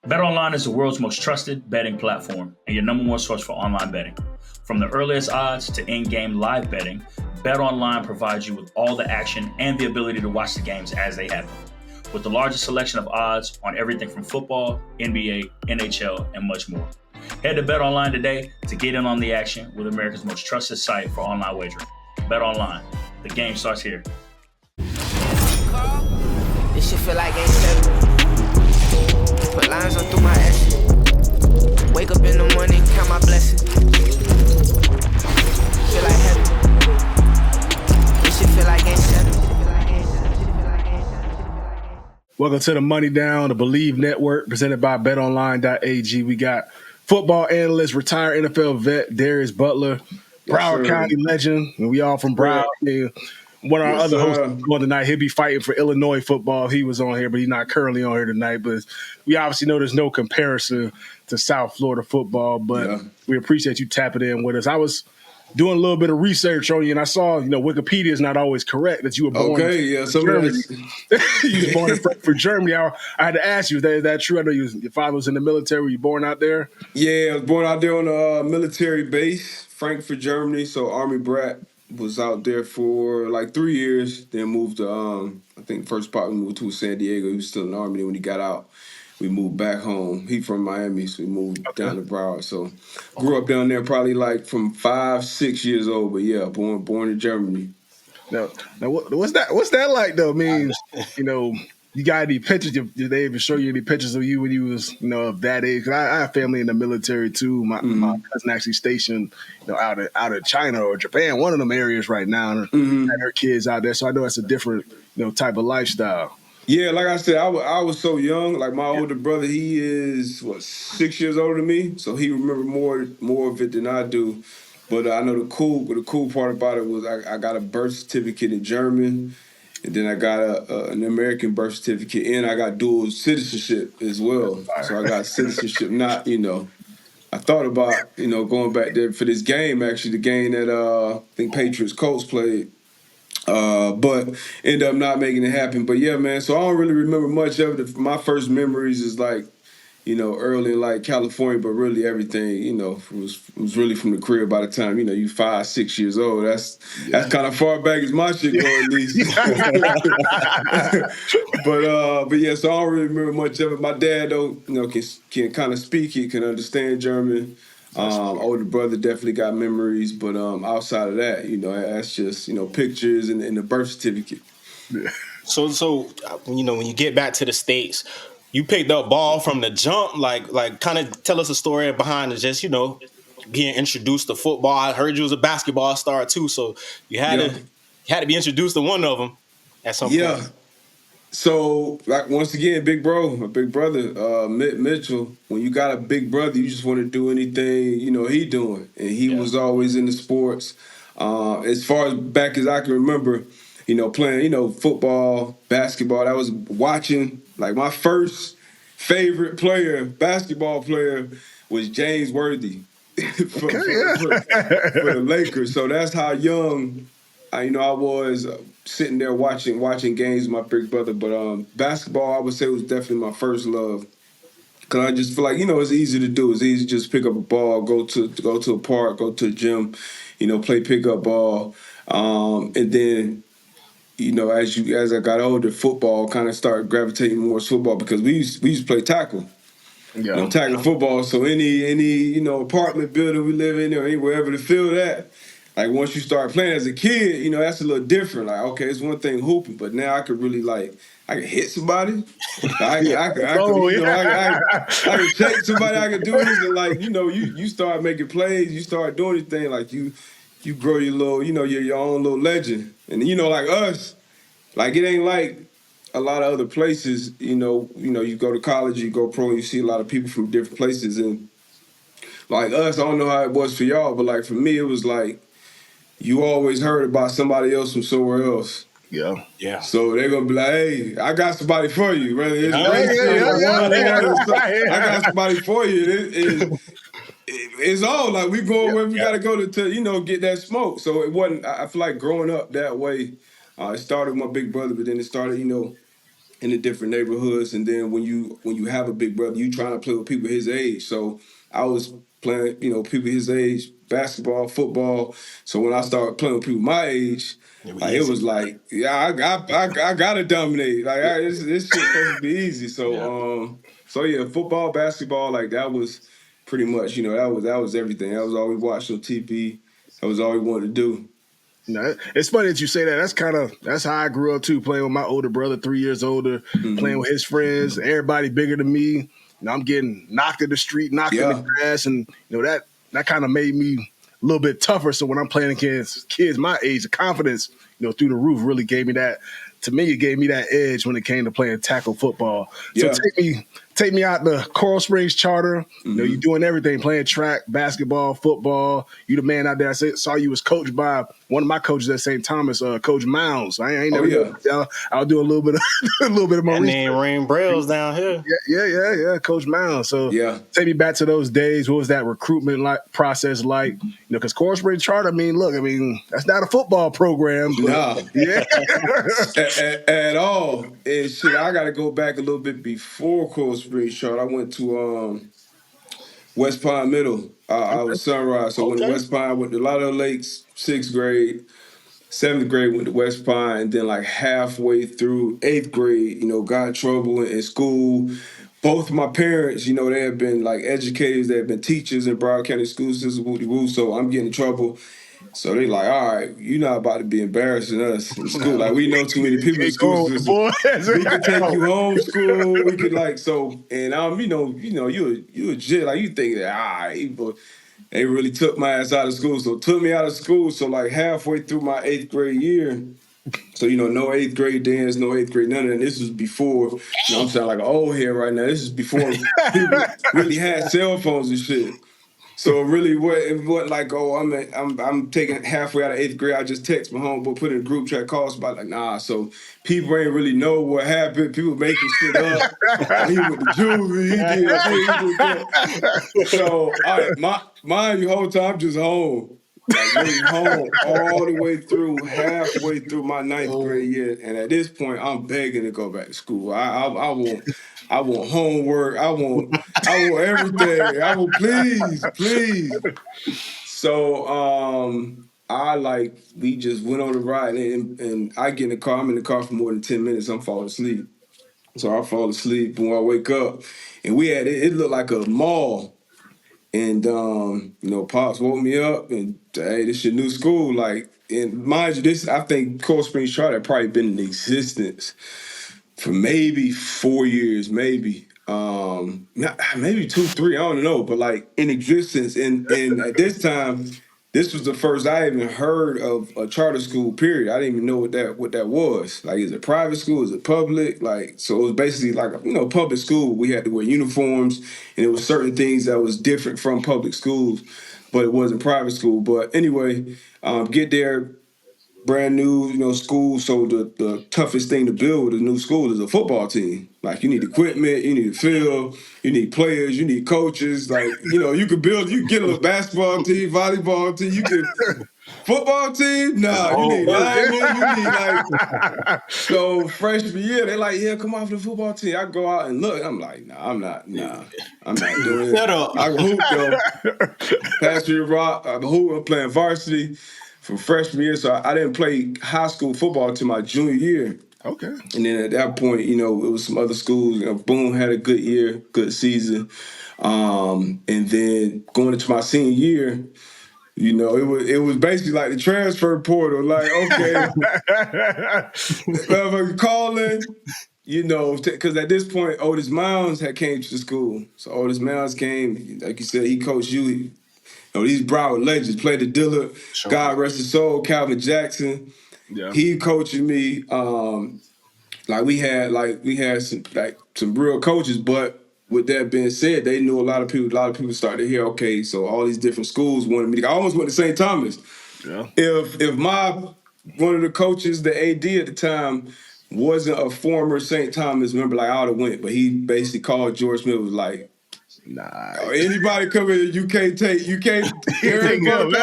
BetOnline is the world's most trusted betting platform and your number one source for online betting. From the earliest odds to in-game live betting, BetOnline provides you with all the action and the ability to watch the games as they happen. With the largest selection of odds on everything from football, NBA, NHL, and much more. Head to BetOnline today to get in on the action with America's most trusted site for online wagering. BetOnline. The game starts here. This shit feel like ain't 7. Put lines on through my ass. Wake up in the morning, count my blessings. Feel like heaven. This shit feel like ain't 7. Welcome to the Money Down, the Believe Network, presented by BetOnline.ag. We got football analyst, retired NFL vet Darius Butler, Broward County legend, and we all from Broward. Yeah. One of our other hosts on tonight, he'll be fighting for Illinois football. He was on here, but he's not currently on here tonight. But we obviously know there's no comparison to South Florida football, but we appreciate you tapping in with us. I was doing a little bit of research on you, and I saw, Wikipedia is not always correct that you were born in Germany. You were born in Frankfurt, Germany. I had to ask you, is that true? I know your father was in the military. Were you born out there? Yeah, I was born out there on a military base, Frankfurt, Germany. So Army brat. Was out there for like 3 years, then moved to, I think the first part we moved to was San Diego. He was still in the Army. Then when he got out, we moved back home. He from Miami, so we moved down to Broward. So grew up down there probably like from 5, 6 years old. But yeah, born in Germany. Now what's that like though? I mean, you got any pictures? Did they even show you any pictures of you when you was, of that age? 'Cause I have family in the military too. My cousin actually stationed, out of China or Japan, one of them areas right now, and her kids out there. So I know it's a different, type of lifestyle. Yeah, like I said, I was so young. Like my older brother, he is 6 years older than me, so he remember more of it than I do. But I know the cool part about it was I got a birth certificate in German. And then I got an American birth certificate, and I got dual citizenship as well. So I got citizenship. Not, I thought about, going back there for this game. Actually, the game that I think Patriots Colts played, but ended up not making it happen. But yeah, man. So I don't really remember much of it. My first memories is like, early in like California, but really everything, was really from the crib by the time, you 5, 6 years old. That's kind of far back as my shit go at least. But yeah, so I don't really remember much of it. My dad though, can kind of speak, he can understand German. Older brother definitely got memories, but outside of that, that's just, pictures and the birth certificate. Yeah. So when you get back to the States, you picked up ball from the jump, like kind of tell us a story behind it, just, being introduced to football. I heard you was a basketball star too, so you had to be introduced to one of them at some point. So, like, once again, my big brother, Mitchell, when you got a big brother, you just want to do anything, he doing. And he was always in the sports. As far as back as I can remember, playing, football, basketball, I was watching. Like, my first favorite basketball player, was James Worthy for the Lakers. So that's how young I was sitting there watching games with my big brother. But basketball, I would say, was definitely my first love. Cause I just feel like, it's easy to do. It's easy to just pick up a ball, go to a park, go to a gym, play pickup ball, and then. As I got older, football kind of started gravitating more to football because we used to play tackle. Tackle football. So any apartment building we live in or wherever the field at, like once you start playing as a kid, that's a little different. Like, okay, it's one thing hooping, but now I could really I could hit somebody. I could shake somebody. I could do this, and you start making plays. You start doing anything like you grow your little, your own little legend. And like us, like it ain't like a lot of other places, you go to college, you go pro, you see a lot of people from different places. And like us, I don't know how it was for y'all, but like for me, it was like you always heard about somebody else from somewhere else. Yeah. So they're gonna be like, "Hey, I got somebody for you." Right? I got somebody for you. It's all like we going where we got to go to get that smoke. So it wasn't. I feel like growing up that way. It started with my big brother, but then it started in the different neighborhoods, and then when you have a big brother, you trying to play with people his age. So I was playing, people his age, basketball, football. So when I started playing with people my age, it was like, yeah, I gotta dominate. Like this shit supposed to be easy. So yeah, football, basketball, like that was pretty much, that was everything. That was all we watched on TV. That was all we wanted to do. It's funny that you say that. That's how I grew up too, playing with my older brother, 3 years older, playing with his friends, everybody bigger than me. I'm getting knocked in the street, knocked in the grass, and that kind of made me a little bit tougher. So when I'm playing against kids my age, the confidence, through the roof really gave me that. To me, it gave me that edge when it came to playing tackle football. So take me out the Coral Springs Charter. You're doing everything, playing track, basketball, football. You the man out there. I saw you was coached by one of my coaches at St. Thomas, Coach Mounds. I ain't never. I'll do a little bit of my research. And Rain Brails down here. Yeah, Coach Mounds. So take me back to those days. What was that recruitment process like? Because Coral Springs Charter. That's not a football program. But, at all. And shit, I got to go back a little bit before Coral Springs Charter. I went to West Pine Middle. I was Sunrise, so went to West Pine, went to Lotto Lakes, 6th grade. 7th grade went to West Pine, and then like halfway through 8th grade, got in trouble in school. Both of my parents, they have been like educators, they have been teachers in Broward County school system, woo-de-woo, so I'm getting in trouble. So they like, all right, you're not about to be embarrassing us in school. Like, we know too many people in school system. We can take you home school. We could and you a jit. Like, you think that, all right, but they really took my ass out of school. So took me out of school. So like halfway through my 8th grade year, so no 8th grade dance, no 8th grade none of that. This was before. I'm sounding like an old head right now. This is before people really had cell phones and shit. So it wasn't like, oh, I'm taking halfway out of 8th grade. I just text my homeboy, put in a group chat, calls about like, nah. So people ain't really know what happened. People making shit up. He went to juvie. He did that. So mind you, whole time I'm just home. Like really home all the way through, halfway through my 9th grade year. And at this point, I'm begging to go back to school. I want homework. I want everything. I want please. So we just went on the ride, and I get in the car. I'm in the car for more than 10 minutes. I'm falling asleep. So I fall asleep, and when I wake up, and it looked like a mall. And Pops woke me up, and hey, this your new school. Like, and mind you, I think Coral Springs Charter had probably been in existence for maybe 4 years, maybe. Maybe 2, 3, I don't know, but like in existence. And at this time, this was the first I even heard of a charter school, period. I didn't even know what that was. Like, is it private school? Is it public? Like, so it was basically like, public school. We had to wear uniforms, and it was certain things that was different from public schools, but it wasn't private school. But anyway, get there, brand new, school. So the toughest thing to build with a new school is a football team. Like, you need equipment, you need a field, you need players, you need coaches. Like, you can get a basketball team, volleyball team, you can football team. Nah, you need linemen, you need so freshman year, they're like, yeah, come on for the football team. I go out and look. I'm like, I'm not doing it. Shut up. I can hoop though. Pastor Rock, I can hoop. I'm playing varsity from freshman year, so I didn't play high school football until my junior year. Okay. And then at that point, it was some other schools. Boone had a good year, good season. And then going into my senior year, it was basically like the transfer portal. Like, okay, whoever calling, because at this point, Otis Mounds had came to the school. So Otis Mounds came, like you said, he coached you. These Broward legends, played the Dillard, sure. God rest his soul, Calvin Jackson. Yeah. He coaching me. We had some real coaches, but with that being said, they knew a lot of people. A lot of people started to hear, okay, so all these different schools wanted me. I almost went to St. Thomas. Yeah. If one of the coaches, the AD at the time, wasn't a former St. Thomas member, like, I would have went. But he basically called George Miller, was like, nah. Anybody come in, you can't Aaron Butler, you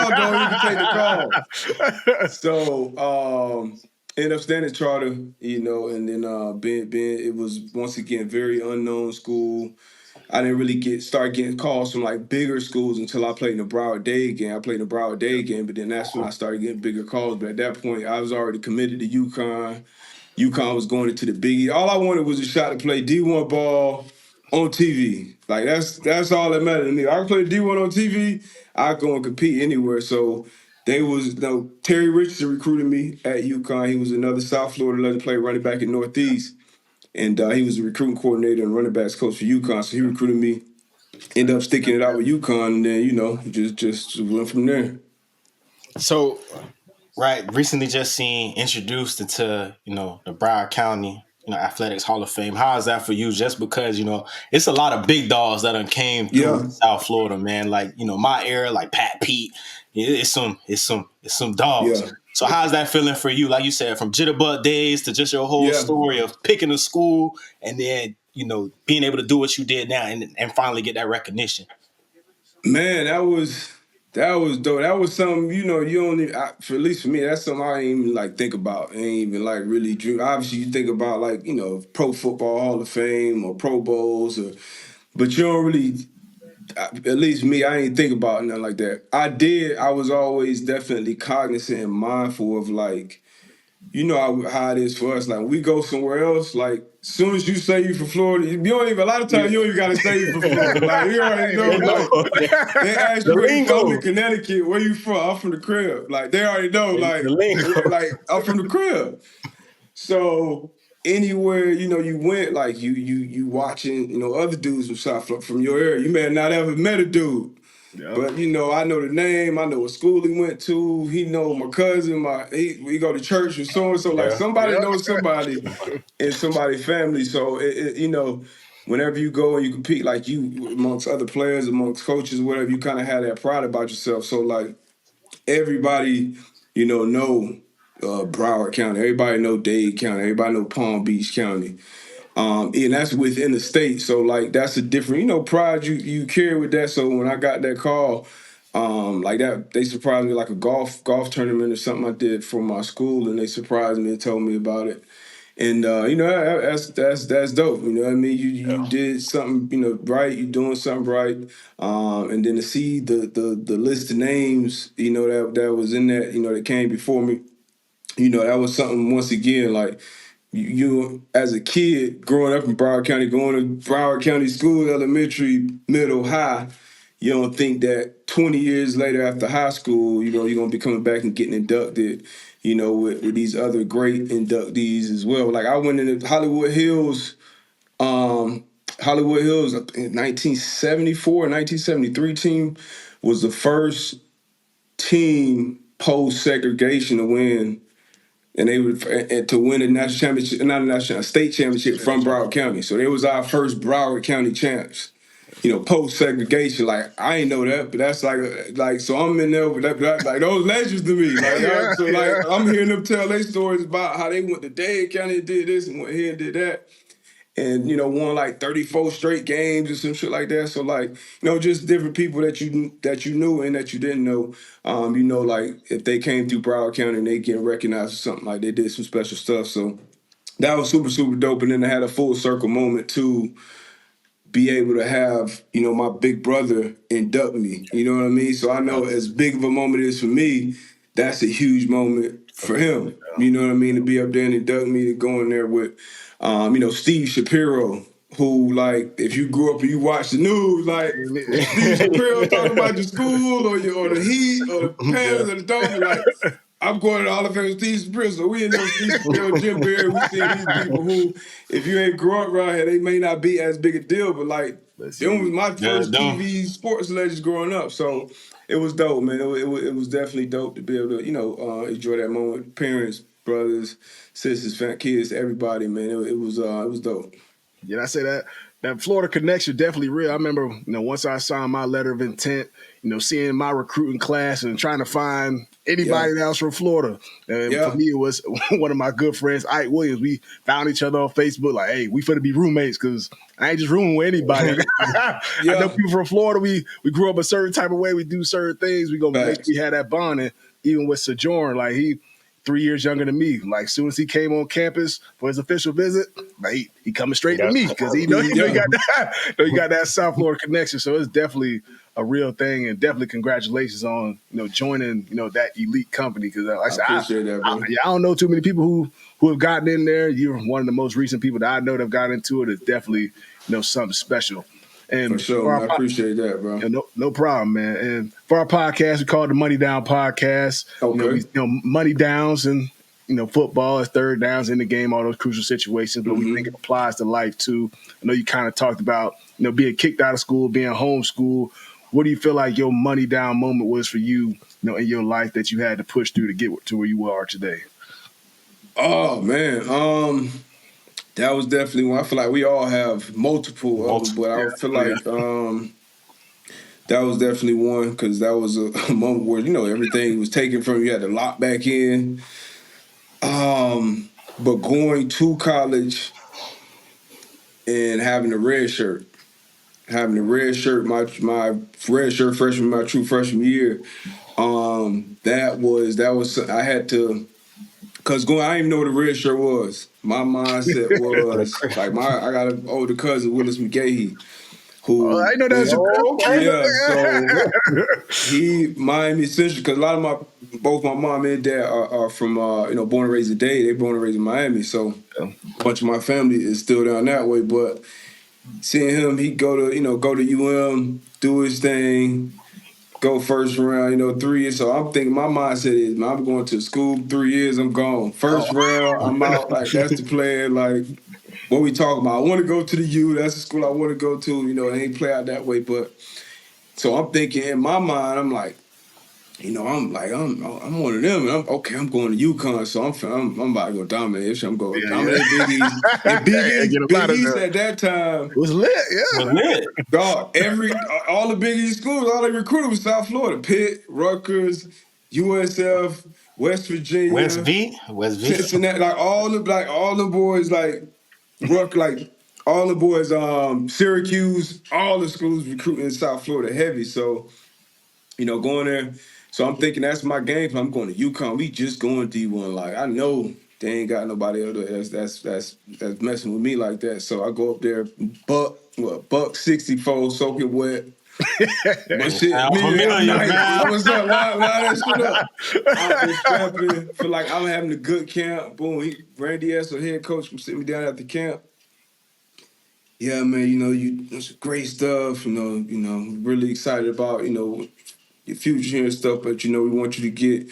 can take the call. So Ended up staying at Charter, and then being it was once again very unknown school. I didn't really start getting calls from like bigger schools until I played in the Broward Day game. I played in the Broward Day game, but then that's when I started getting bigger calls. But at that point, I was already committed to UConn. UConn was going into the Big East. All I wanted was a shot to play D1 ball on TV. Like that's all that mattered to me. I can play D1 on TV. I go and compete anywhere. So Terry Richardson recruited me at UConn. He was another South Florida legend, played running back in Northeast. And he was a recruiting coordinator and running backs coach for UConn. So he recruited me, ended up sticking it out with UConn, and then, just went from there. So, right, recently just seen introduced into, the Broward County, Athletics Hall of Fame. How is that for you? Just because, it's a lot of big dogs that done came through South Florida, man. Like, my era, like Pat Pete, it's some dogs. Yeah. So how's that feeling for you? Like you said, from Jitterbug days to just your whole story of picking a school and then, being able to do what you did now and finally get that recognition. Man, that was dope. That was something, you don't even, at least for me, that's something I ain't even like think about. I ain't even like really dream. Obviously, you think about like, Pro Football Hall of Fame or Pro Bowls, but you don't really, at least me, I ain't think about nothing like that. I was always definitely cognizant and mindful of like, how it is for us. Like when we go somewhere else, like as soon as you say you from Florida, you don't even, a lot of times you don't even gotta say you from Florida. Like you already know, like they ask you where you from in Connecticut, where you from? I'm from the crib. Like they already know, like I'm from the crib. So anywhere, you went, like you watching, other dudes from your area. You may not ever met a dude. Yep. But I know the name, I know what school he went to, he know my cousin, we go to church with so like somebody knows somebody in somebody's family. So whenever you go and you compete, like you amongst other players, amongst coaches, whatever, you kind of have that pride about yourself. So like everybody, know Broward County, everybody know Dade County, everybody know Palm Beach County. And that's within the state. So like that's a different, pride you carry with that. So when I got that call, like that, they surprised me like a golf tournament or something I did for my school, and they surprised me and told me about it. And that's dope. You know what I mean? You did something, right, you doing something right. And then to see the list of names, that was in that, that came before me, that was something once again, like you as a kid growing up in Broward County, going to Broward County school, elementary, middle, high, you don't think that 20 years later after high school, you're going to be coming back and getting inducted, with these other great inductees as well. Like I went into Hollywood Hills in 1974, 1973 team was the first team post-segregation to win. And they would to win a national championship, not a national, a state championship from Broward County. So they was our first Broward County champs. Post segregation. Like I ain't know that, but that's like so I'm in there with that like those legends to me. Like so like I'm hearing them tell their stories about how they went to Dade County and did this and went here and did that. And won like 34 straight games or some shit like that. So like just different people that you knew and that you didn't know. Like if they came through Broward County and they get recognized or something, like they did some special stuff. So that was super super dope. And then I had a full circle moment to be able to have my big brother induct me. You know what I mean? So I know as big of a moment it is for me, that's a huge moment for him. You know what I mean? To be up there and induct me, to go in there with Steve Shapiro, who, like, if you grew up and you watch the news, like, Steve Shapiro talking about your school or the Heat or the Panthers or the Dolphins, like, I'm going to all of them Steve Shapiro. So we in there, Steve Shapiro, Jim Barry, we see these people who, if you ain't grew up around here, they may not be as big a deal, but, like, them was my first TV sports legends growing up. So it was dope, man. It was definitely dope to be able to, enjoy that moment. Parents, brothers, sisters, kids, everybody, man. It was dope. Yeah, I say that Florida connection definitely real. I remember, once I signed my letter of intent, seeing my recruiting class and trying to find anybody else from Florida. And for me, it was one of my good friends, Ike Williams. We found each other on Facebook, like, hey, we finna be roommates because I ain't just rooming with anybody. I know people from Florida. We grew up a certain type of way. We do certain things. We gonna make sure we have that bond. And even with Sojourn, like he 3 years younger than me. Like, as soon as he came on campus for his official visit, like, he coming straight to me because he know you got that South Florida connection. So it's definitely a real thing, and definitely congratulations on joining that elite company. Because like I said, I appreciate that, bro. I don't know too many people who have gotten in there. You're one of the most recent people that I know that have gotten into it. It's definitely something special. And for sure, man, I appreciate that, bro. No problem, man. And for our podcast, we call it the Money Down Podcast. Okay. Money downs and football is third downs in the game, all those crucial situations. But we think it applies to life too. I know you kind of talked about being kicked out of school, being homeschooled. What do you feel like your money down moment was for you, in your life that you had to push through to get to where you are today? Oh man, that was definitely one. I feel like we all have multiple of them, but I feel like that was definitely one because that was a moment where everything was taken from you. You had to lock back in. But going to college and having a red shirt. Having a red shirt, my red shirt freshman, my true freshman year, that was I had to, cause I didn't even know what a red shirt was. My mindset was like I got an older cousin, Willis McGahee, who I know that's your cousin. So he Miami Central, cause a lot of both my mom and dad are from born and raised in Dade. They born and raised in Miami, so a bunch of my family is still down that way, but. Seeing him, he go to do his thing, go first round, 3 years. So I'm thinking my mindset is, man, I'm going to school 3 years, I'm gone. First round, I'm out. Like that's the plan. Like what we talking about. I want to go to the U. That's the school I want to go to. It ain't play out that way. But so I'm thinking in my mind, I'm like, I'm one of them, and I'm going to UCONN, so I'm about to go dominate. I'm going to dominate Big East. And Big East at that time was lit, yeah. Was lit. Dog, all the Big East schools, all they recruited was South Florida, Pitt, Rutgers, USF, West Virginia, West V, Cincinnati, like all the boys, like all the boys, Syracuse, all the schools recruiting in South Florida heavy. So, going there. So I'm thinking that's my game plan. I'm going to UConn. We just going D1. Like I know they ain't got nobody else that's messing with me like that. So I go up there, buck 64, soaking wet. But shit, what's up? Line that shit up. I've been strapping. Feel like I'm having a good camp. Boom. Randy S, the head coach, from sitting me down at the camp. Yeah, man. You some great stuff. Really excited about your future here and stuff, but we want you to get,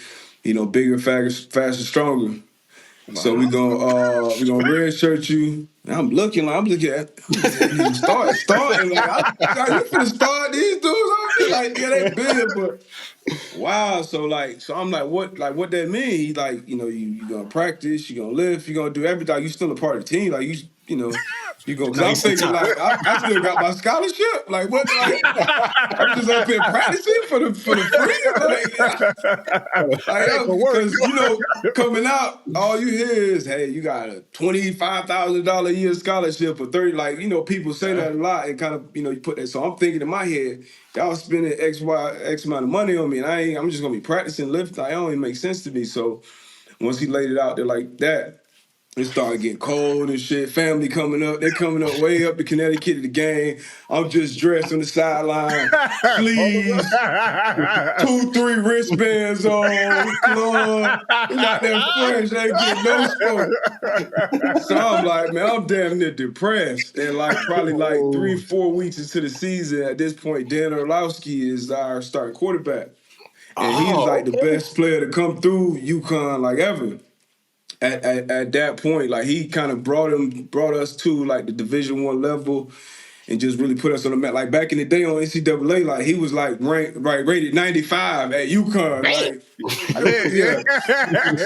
bigger, faster, stronger. Wow. So we gonna red shirt you. And I'm looking at starting like you finna start these dudes on me like they big, but wow. So I'm like what that mean? He like you gonna practice, you gonna lift, you gonna do everything. You still a part of the team, like you go. Cause I'm thinking like I still got my scholarship. Like what? Like, I'm just up here practicing for the free. Because coming out, all you hear is, hey, you got a $25,000 a year scholarship or 30. Like people say that a lot and kind of you put that. So I'm thinking in my head, y'all spending X amount of money on me, and I'm just gonna be practicing lifting. Like, it don't even make sense to me. So once he laid it out there like that. It started getting cold and shit. Family coming up. They're coming up way up to Connecticut to the game. I'm just dressed on the sideline. Sleeves. 2-3 wristbands on. Club. Got them fresh. They get no smoke. So I'm like, man, I'm damn near depressed. And probably 3-4 weeks into the season, at this point, Dan Orlowski is our starting quarterback. And he's the best player to come through UConn ever. At that point, he kind of brought us to the Division I level, and just really put us on the map. Like back in the day on NCAA, he was rated 95 at UConn.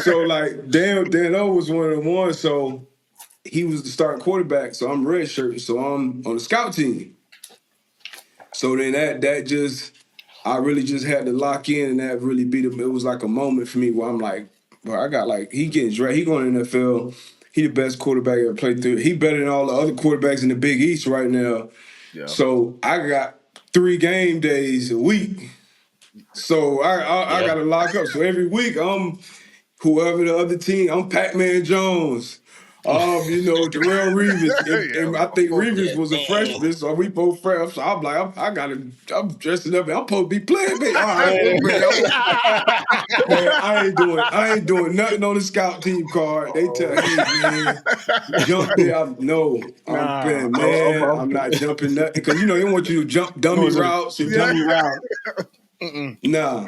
So Dan O was one of the ones. So he was the starting quarterback. So I'm red shirt. So I'm on the scout team. So then that just I really just had to lock in, and that really it was like a moment for me where I'm like. Bro, I got he getting drafted. He going to the NFL. He the best quarterback ever played through. He better than all the other quarterbacks in the Big East right now. Yeah. So I got 3 game days a week. So I got to lock up. So every week whoever the other team, I'm Pac-Man Jones. Darrell Reeves, and I think Reeves was a freshman, so we both fresh. So I'm like, I'm dressing up, and I'm supposed to be playing. Man. All right, man, I ain't doing nothing on the scout team card. They tell, hey man, jump there. I'm playing, man. I'm not jumping nothing because they want you to jump dummy routes and dummy routes. Nah,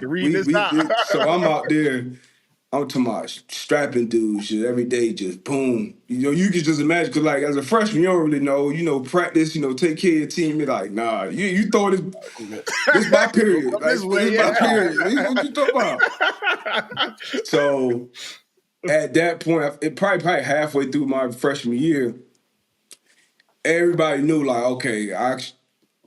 so I'm out there. I'm talking about strapping dudes just every day, just boom. You can just imagine, because like as a freshman, you don't really know, practice, take care of your team. You're like, nah, you throw this my period. Like, this my period. What you talking about? So at that point, it probably halfway through my freshman year, everybody knew like, okay, I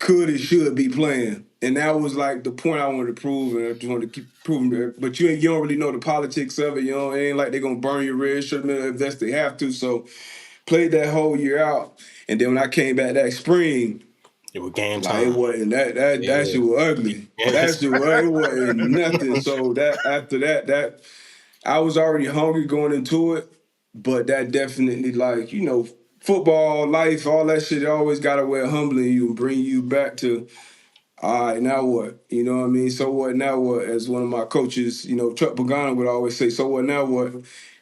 could and should be playing. And that was like the point I wanted to prove, and I just wanted to keep proving it. But you don't really know the politics of it. It ain't like they're gonna burn your red shirt if they have to. So played that whole year out, and then when I came back that spring, it was game like, time. it wasn't that shit was ugly. That shit it wasn't nothing. So that after that I was already hungry going into it, but that definitely football, life, all that shit always got a way of humbling you and bring you back to, all right, now what? You know what I mean? So what, now what? As one of my coaches, Chuck Pagano would always say, so what, now what?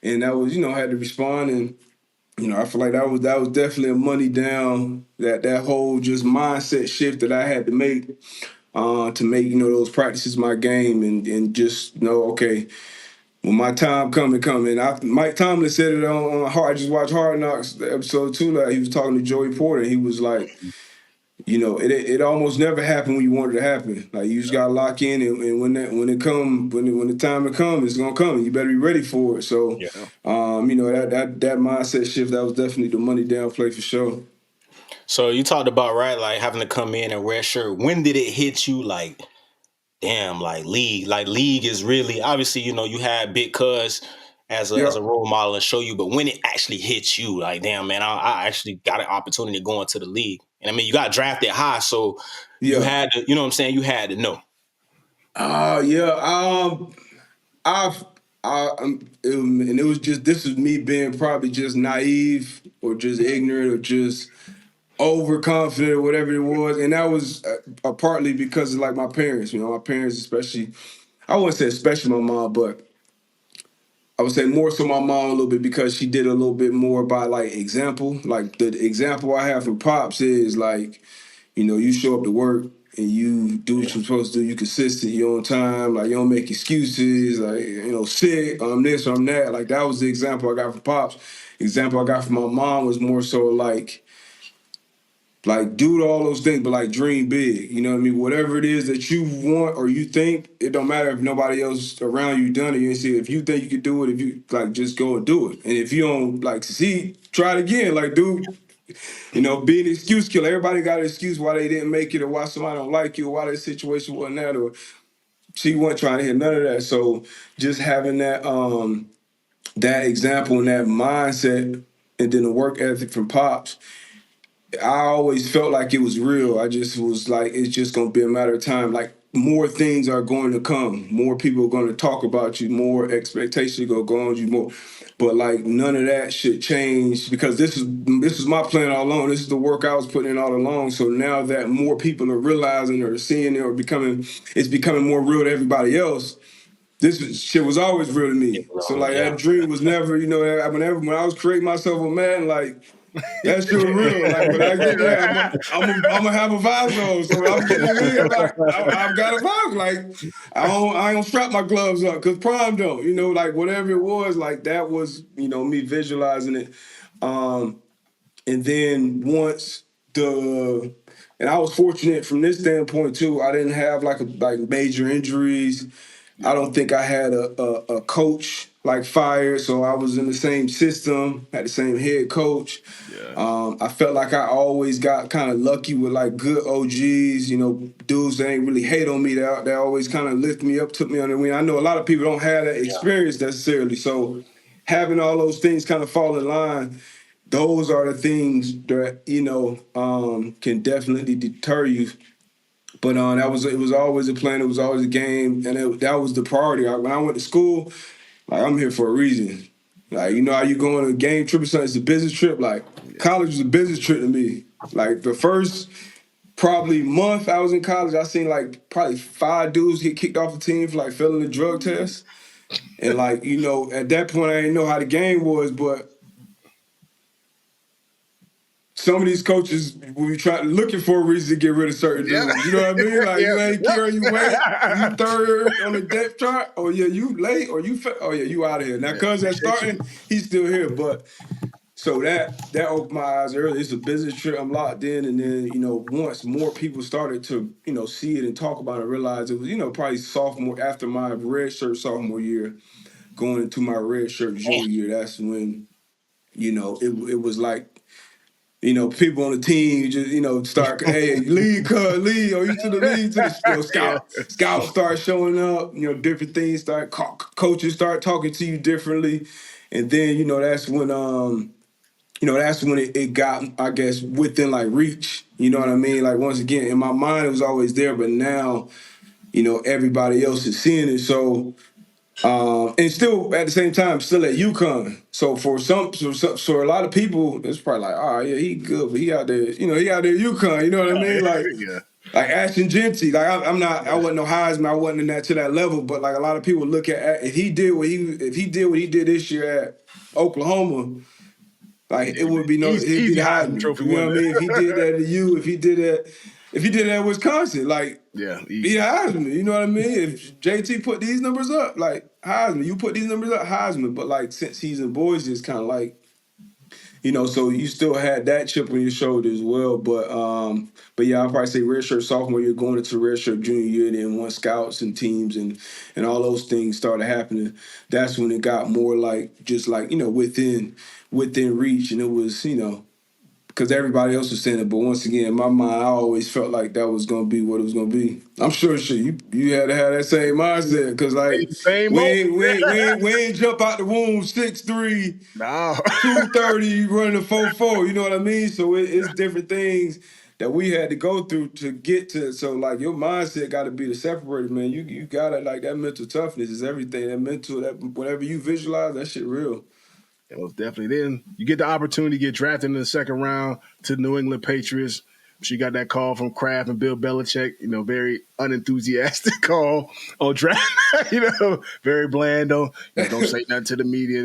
And that was, I had to respond. And, I feel like that was definitely a money down, that whole just mindset shift that I had to make those practices my game and just know, okay, when my time coming. Mike Tomlin said it on Hard. I just watched Hard Knocks episode 2. Like he was talking to Joey Porter. He was like, it almost never happened when you want it to happen. Like you just gotta lock in, and when the time to come, it's gonna come. And you better be ready for it. So, that mindset shift, that was definitely the money down play for sure. So you talked about like having to come in and wear shirt. When did it hit you like? Damn, league is really, obviously, you had Big Cuz as a role model and show you, but when it actually hits you, like, damn, man, I actually got an opportunity to go into the league. And I mean, you got drafted high, so you had to, you know what I'm saying? You had to know. And it was just, this was me being probably just naive or just ignorant or just overconfident or whatever it was, and that was partly because of like my parents. My parents, especially, I wouldn't say especially my mom, but I would say more so my mom a little bit, because she did a little bit more by like example. Like the example I have from Pops is like, you show up to work and you do what you're supposed to do. You consistent, you're on time, like you don't make excuses, like, sick, I'm this or I'm that. Like that was the example I got from Pops. Example I got from my mom was more so like do all those things, but like dream big. You know what I mean? Whatever it is that you want or you think, it don't matter if nobody else around you done it. You see, if you think you can do it, if you just go and do it. And if you don't succeed, try it again. Like, dude, be an excuse killer. Everybody got an excuse why they didn't make it, or why somebody don't like you, or why their situation wasn't that, or she wasn't trying to hear none of that. So just having that that example and that mindset, and then the work ethic from Pops, I always felt like it was real. I just was like, it's just going to be a matter of time. Like, more things are going to come. More people are going to talk about you. More expectations are going to go on you more. But, like, none of that should change, because this is my plan all along. This is the work I was putting in all along. So now that more people are realizing or seeing it, or it's becoming more real to everybody else, shit was always real to me. So, like, that dream was never, when I was creating myself a man, like, that shit was real. Like when I get there, I'm gonna have a visor on. So I'm getting in. Like I've got a visor. Like I don't strap my gloves up, because prom don't. Like whatever it was, like that was me visualizing it. And then and I was fortunate from this standpoint too. I didn't have like major injuries. I don't think I had a coach fired, so I was in the same system, had the same head coach. Yeah. I felt like I always got kind of lucky with good OGs, dudes that ain't really hate on me. That always kind of lift me up, took me under the wing. I know a lot of people don't have that experience necessarily, so having all those things kind of fall in line, those are the things that can definitely deter you. But it was always a plan. It was always a game, and that was the priority. When I went to school, Like, I'm here for a reason. Like, you know how you go on a game trip or something? It's a business trip. Like, college was a business trip to me. Like, the first probably month I was in college, I seen like probably 5 dudes get kicked off the team for like failing the drug test. And like, you know, at that point I didn't know how the game was, but some of these coaches will be looking for a reason to get rid of certain dudes. You know what I mean? Like, you ain't care, you wait, you third on the depth chart. Oh yeah, you late or you oh yeah, you out of here. Now cuz that's starting, he's still here. But so that opened my eyes early. It's a business trip. I'm locked in, and then you know once more people started to see it and talk about it, realize it was probably sophomore after my red shirt sophomore year, going into my red shirt junior year. That's when it was like people on the team just start hey lead cuz lead or you to the lead to the scouts start showing up. Different things start coaches start talking to you differently, and then that's when that's when it got, I guess, within like reach. You know what I mean? Like once again, in my mind it was always there, but now, everybody else is seeing it. So and still at the same time, still at UConn. So for so a lot of people, it's probably like, oh yeah, he good, but he out there, he out there at UConn. You know what I mean? Like Ashton Genty. Like I wasn't no Heisman, I wasn't in that to that level. But like a lot of people look at if he did what he did this year at Oklahoma. Like it would be it'd be the Heisman trophy. You know what I mean? If he did that to you, if he did that at Wisconsin, like be the Heisman. You know what I mean? If JT put these numbers up, like Heisman, you put these numbers up, Heisman. But like since he's in Boise, it's kind of like, so you still had that chip on your shoulder as well. But yeah, I'll probably say redshirt sophomore year, going into redshirt junior year, then once scouts and teams and all those things started happening, that's when it got more like just like within reach, and it was because everybody else was saying it. But once again, in my mind, I always felt like that was gonna be what it was gonna be. I'm sure you had to have that same mindset because like we ain't jump out the womb 6'3", no. 230 running a 4.4. You know what I mean? So it's different things that we had to go through to get to. So like your mindset got to be the separator, man. You gotta like that mental toughness is everything. That mental, that whatever you visualize, that shit real. It was definitely. Then you get the opportunity to get drafted in the second round to New England Patriots. She got that call from Kraft and Bill Belichick, very unenthusiastic call on draft, very bland. Don't say nothing to the media.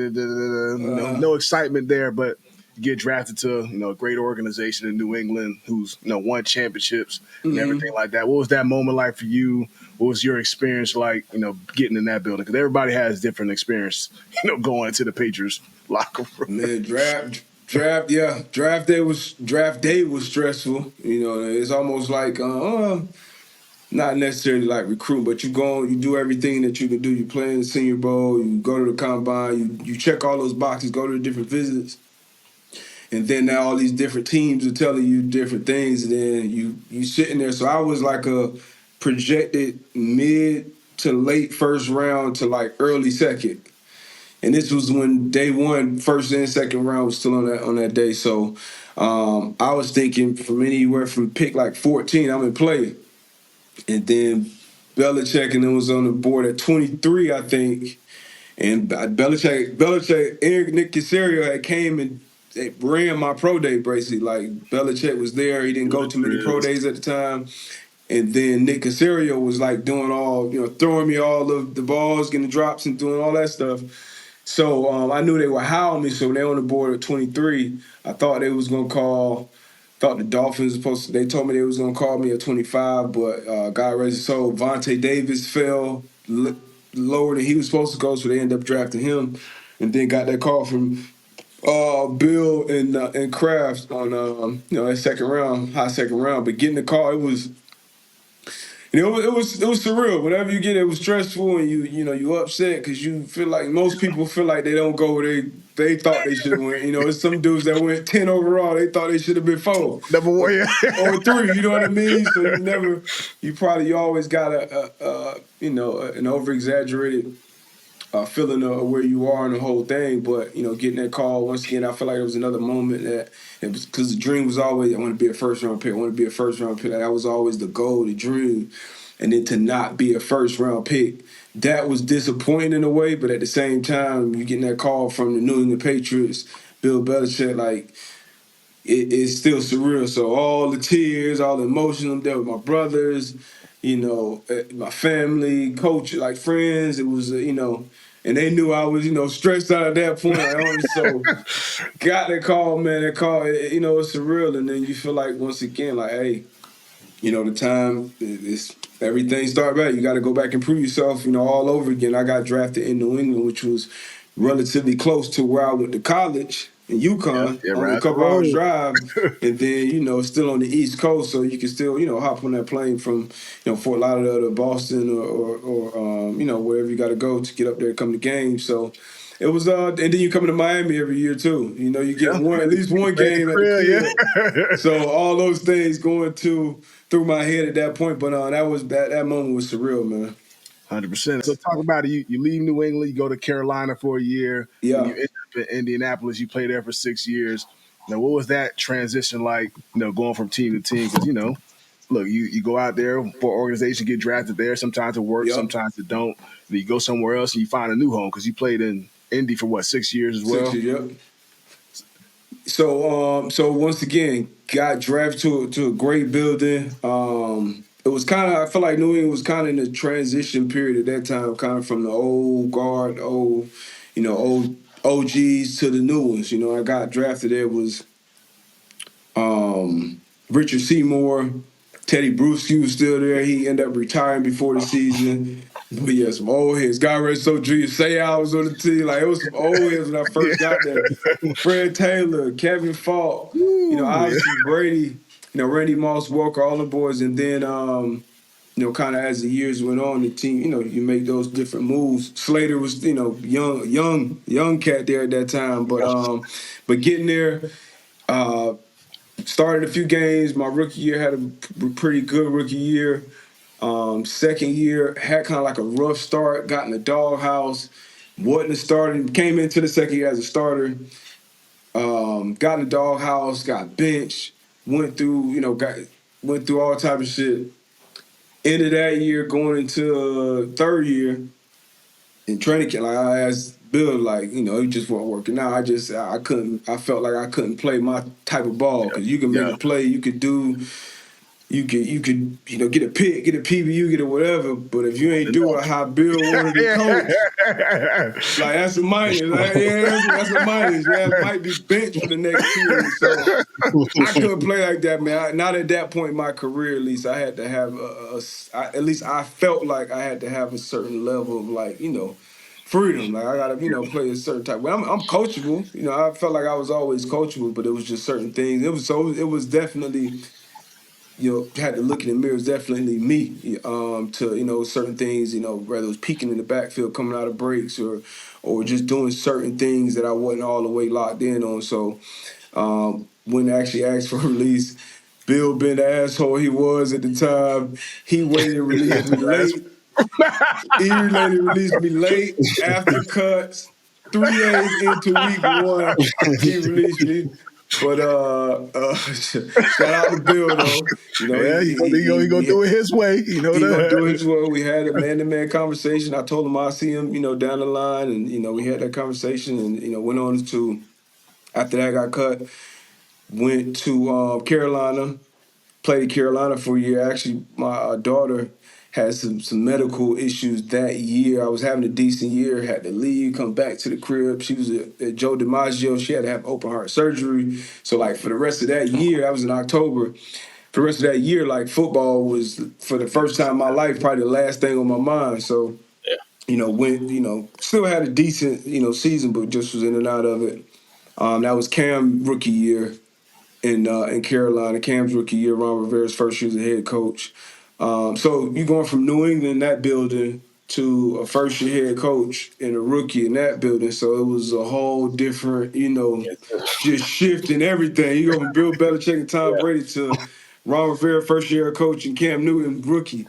No excitement there, but you get drafted to a great organization in New England who's won championships and everything like that. What was that moment like for you? What was your experience like, getting in that building? Because everybody has different experience, going into the Patriots locker room. Man, draft day was stressful. It's almost like not necessarily like recruit, but you go, you do everything that you can do. You play in the Senior Bowl, you go to the combine, you check all those boxes, go to the different visits, and then now all these different teams are telling you different things, and then you sitting there. So I was like a projected mid to late first round to like early second. And this was when day one, first and second round was still on that day. So I was thinking from anywhere from pick like 14, I'm in play. And then Belichick and then was on the board at 23, I think. And Belichick, Eric Nick Caserio had came and they ran my pro day basically. Like Belichick was there. He didn't go too many pro days at the time. And then Nick Caserio was like doing all, throwing me all of the balls, getting the drops and doing all that stuff. So I knew they were howling me, so they on the board at 23. I thought they was gonna thought the Dolphins they told me they was gonna call me at 25, but God rest his soul, Vontae Davis fell lower than he was supposed to go, so they ended up drafting him, and then got that call from Bill and Kraft on that second round, high second round. But getting the call, it was. It was surreal. Whenever you get it was stressful and you upset because you feel like most people feel like they don't go where they thought they should have went. It's some dudes that went 10 overall, they thought they should have been 4. Number 1, yeah. Or 3, you know what I mean? So you always got an over exaggerated feeling of where you are in the whole thing. But getting that call once again, I feel like it was another moment that it was because the dream was always I want to be a first round pick. I want to be a first round pick. That was always the goal, the dream. and then to not be a first round pick. That was disappointing in a way, but at the same time, you getting that call from the New England Patriots, Bill Belichick, like it's still surreal. So all the tears, all the emotions, I'm there with my brothers, my family, coach, like friends. It was, and they knew I was, stressed out at that point. So got that call, man. That call, it's surreal. And then you feel like once again, like, hey, the time is everything start back. You got to go back and prove yourself, all over again. I got drafted in New England, which was relatively close to where I went to college in UConn, Yeah, only right a up the couple hours road. drive, and then still on the East Coast, so you can still hop on that plane from Fort Lauderdale to Boston or wherever you got to go to get up there and come to games. So. It was and then you come to Miami every year too. You get at least one Play at the game at the crib. crib, So all those things going through my head at that point, but that moment was surreal, man. 100%. So talk about it. You leave New England, you go to Carolina for a year, and Yeah, you end up in Indianapolis. You play there for 6 years. Now, what was that transition like? Going from team to team? Because look, you go out there for an organization, get drafted there. Sometimes it works, yep. sometimes it don't. Then you go somewhere else and you find a new home because you played in Indy for what 6 years as 6 years, well. yep. So once again, got drafted to a great building. It was kind of I feel like New England was kind of in the transition period at that time, kind of from the old guard, old OGs to the new ones. I got drafted there was Richard Seymour, Teddy Bruschi was still there. He ended up retiring before the season. But yeah, some old heads. Darius Butler, say I was on the team. Like it was some old heads when I first got there. Fred Taylor, Kevin Falk, Ooh, yeah. obviously Brady, Randy Moss, Walker, all the boys, and then kind of as the years went on, the team, you make those different moves. Slater was, young cat there at that time, but getting there. Started a few games. My rookie year had a pretty good rookie year. Second year had kind of like a rough start. Got in the doghouse. Wasn't a starter. Came into the second year as a starter. Got in the doghouse. Got benched. Went through all type of shit. Ended that year going into third year in training camp. Like I asked Bill, like he just wasn't working out. I couldn't. I felt like I couldn't play my type of ball because you can make Yeah. a play. You could do. You could get a pick, get a PBU, get a whatever. But if you ain't do it how Bill wanted to coach, like that's a minus. Like, yeah, that's a minus. That might be bench for the next series. So I couldn't play like that, man. Not at that point in my career, at least. I had to have at least I felt like I had to have a certain level of freedom. Like I gotta play a certain type. Well, I'm coachable. I felt like I was always coachable, but it was just certain things. It was definitely. Had to look in the mirror. It's definitely me to certain things. Whether it was peeking in the backfield, coming out of breaks, or just doing certain things that I wasn't all the way locked in on. So when they actually asked for release, Bill, being the asshole he was at the time, he waited and released me late. He released me late after cuts. 3 days into week one, he released me. But shout out to Bill though. Yeah, he gonna do it his way. You know He gonna do that. his well. We had a man-to-man conversation. I told him I'd see him, down the line, and we had that conversation, and went on to after that got cut, went to Carolina, played in Carolina for a year. Actually, my daughter had some medical issues that year. I was having a decent year, had to leave, come back to the crib. She was at Joe DiMaggio. She had to have open heart surgery. So, like, for the rest of that year, that was in October. For the rest of that year, like, football was, for the first time in my life, probably the last thing on my mind. So, still had a decent, season, but just was in and out of it. That was Cam rookie year in Carolina. Cam's rookie year, Ron Rivera's first year as a head coach. So you going from New England, that building, to a first-year head coach and a rookie in that building. So it was a whole different, just shift in everything. You go from Bill Belichick and Tom Brady to Ron Rivera, first-year coach, and Cam Newton, rookie.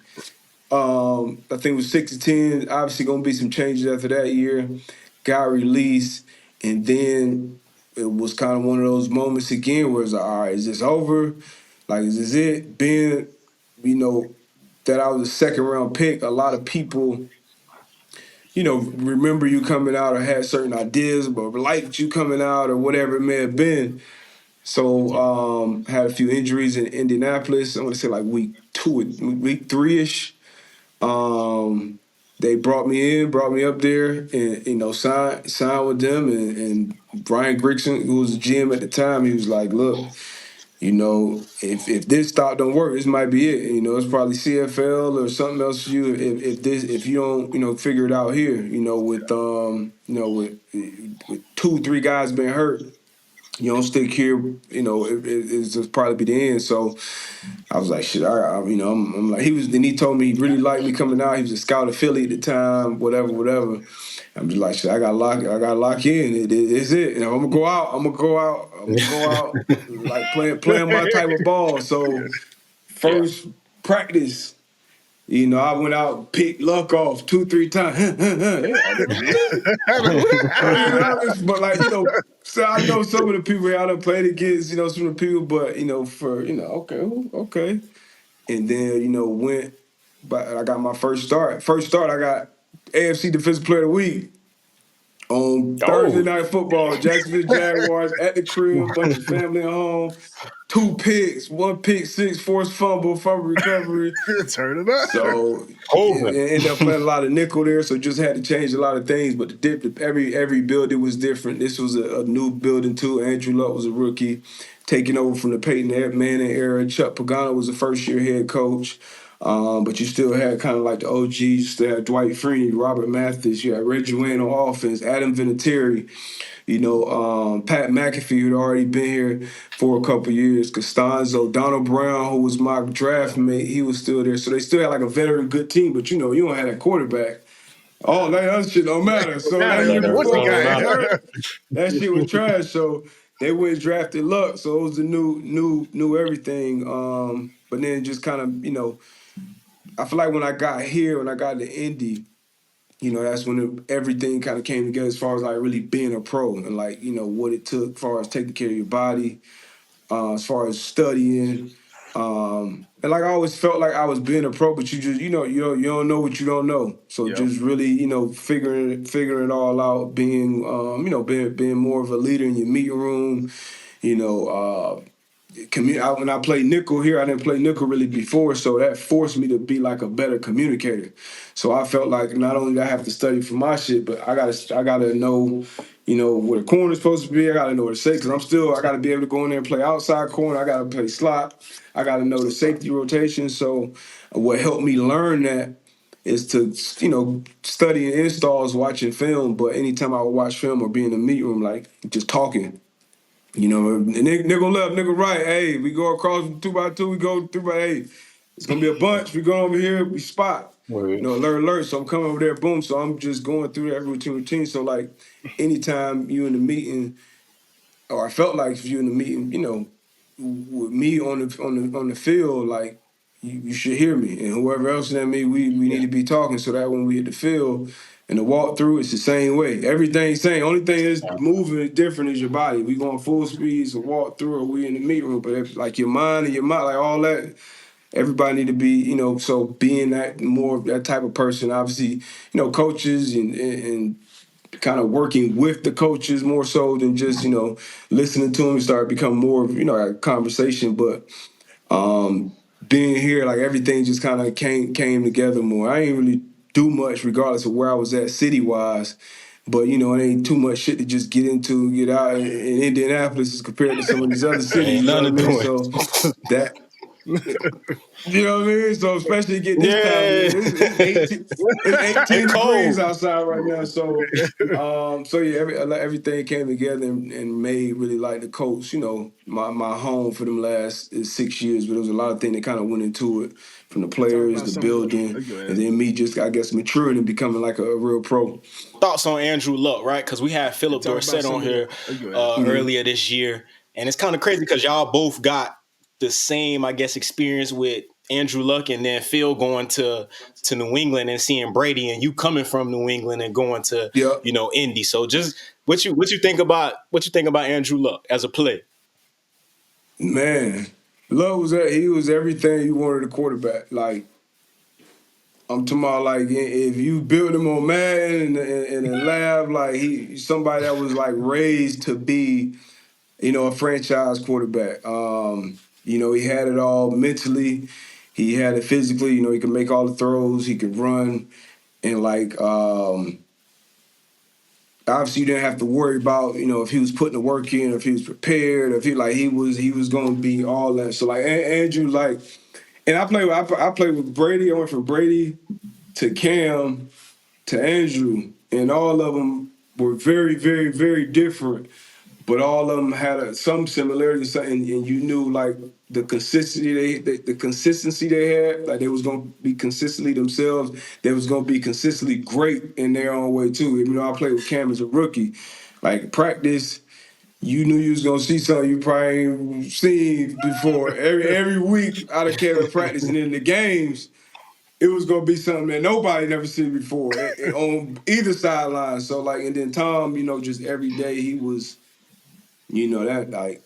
I think it was 6-10. Obviously, going to be some changes after that year. Got released, and then it was kind of one of those moments again where it's like, all right, is this over? Like, is this it? Ben, that I was a second round pick, a lot of people, remember you coming out or had certain ideas, but liked you coming out or whatever it may have been. So had a few injuries in Indianapolis. I want to say like week 3-ish. They brought me up there, and signed with them. And Brian Grigson, who was the GM at the time, he was like, "Look, if this stop don't work, this might be it. It's probably CFL or something else for you. If you don't, figure it out here, with 2-3 guys being hurt, you don't stick here, it's just probably be the end." So I was like, shit, I'm like, then he told me he really liked me coming out. He was a scout of Philly at the time, whatever. I'm just like, shit, I got lock in. It's it. And I'm gonna go out like playing my type of ball. So first practice, I went out, picked Luck off 2-3 times. But so I know some of the people I done played against, some of the people, but okay. And then, went, but I got my first start. I got AFC Defensive Player of the Week on Thursday Night Football, Jacksonville Jaguars at the crib, bunch of family at home. 2 picks, 1 pick, 6 forced fumble recovery. Turn it up. So ended up playing a lot of nickel there, so just had to change a lot of things. But every building was different. This was a new building too. Andrew Luck was a rookie, taking over from the Peyton Manning era. Chuck Pagano was the first-year head coach. But you still had kind of like the OGs. You still had Dwight Freeney, Robert Mathis. You had Reggie Wayne on offense, Adam Vinatieri. Pat McAfee, who'd already been here for a couple years. Costanzo, Donald Brown, who was my draft mate, he was still there. So they still had like a veteran good team, but you don't have that quarterback. All that other shit don't matter. So that shit was trash. So they went and drafted Luck. So it was the new everything. But then just kind of, I feel like when I got to Indy, that's when everything kind of came together as far as like really being a pro and like, what it took as far as taking care of your body, as far as studying. And like I always felt like I was being a pro, but you just, you don't know what you don't know. So just really, figuring it all out, being, being more of a leader in your meeting room, when I played nickel here, I didn't play nickel really before, so that forced me to be like a better communicator. So I felt like not only do I have to study for my shit, but I gotta know, where the corner's supposed to be. I gotta know what to say because I gotta be able to go in there and play outside corner. I gotta play slot. I gotta know the safety rotation. So what helped me learn that is to, studying installs, watching film. But anytime I would watch film or be in the meet room, like just talking. Nickel left, nickel right. Hey, we go across 2x2. We go 3x8. It's gonna be a bunch. We go over here. We spot. Alert. So I'm coming over there. Boom. So I'm just going through every routine. So like, anytime you in the meeting, or I felt like if you in the meeting, with me on the field, like you should hear me, and whoever else in that meeting, we need to be talking so that when we hit the field. And the walk through, it's the same way. Everything's same. Only thing is moving different is your body. We going full speed, so walk through, or we in the meet room. But if, like your mind, like all that, everybody need to be, so being that more of that type of person, obviously, coaches and kind of working with the coaches more so than just, listening to them, start becoming more of, a conversation. But being here, like everything just kind of came together more. I ain't really do much regardless of where I was at city-wise. But, it ain't too much shit to just get out in Indianapolis as compared to some of these other cities. Ain't nothing to do it. So that... You know what I mean? So especially getting this time, it's 18 degrees outside right now. So, everything came together and made really like the coach. My home for them last 6 years, but there was a lot of things that kind of went into it, from the players, the building, and then me just, I guess, maturing and becoming like a real pro. Thoughts on Andrew Luck, right? Because we had Philip Dorsett on here earlier this year, and it's kind of crazy because y'all both got the same, I guess, experience with Andrew Luck, and then Phil going to New England and seeing Brady, and you coming from New England and going to Indy. So just what you think about Andrew Luck as a player? Man, Luck he was everything you wanted a quarterback. Like, I'm talking about like if you build him on Madden in a lab, like somebody that was like raised to be, a franchise quarterback. He had it all mentally, he had it physically. He could make all the throws, he could run, and like obviously you didn't have to worry about if he was putting the work in, if he was prepared, if he was going to be all that. So like Andrew, like, and I played with Brady. I went from Brady to Cam to Andrew, and all of them were very, very, very different. But all of them had some similarities, and you knew like the consistency they had, like they was gonna be consistently themselves. They was gonna be consistently great in their own way too. Even though I played with Cam as a rookie, like practice, you knew you was gonna see something you probably ain't seen before. Every week out of Cam at practice, and in the games, it was gonna be something that nobody never seen before on either sideline. So like, and then Tom, just every day he was. That like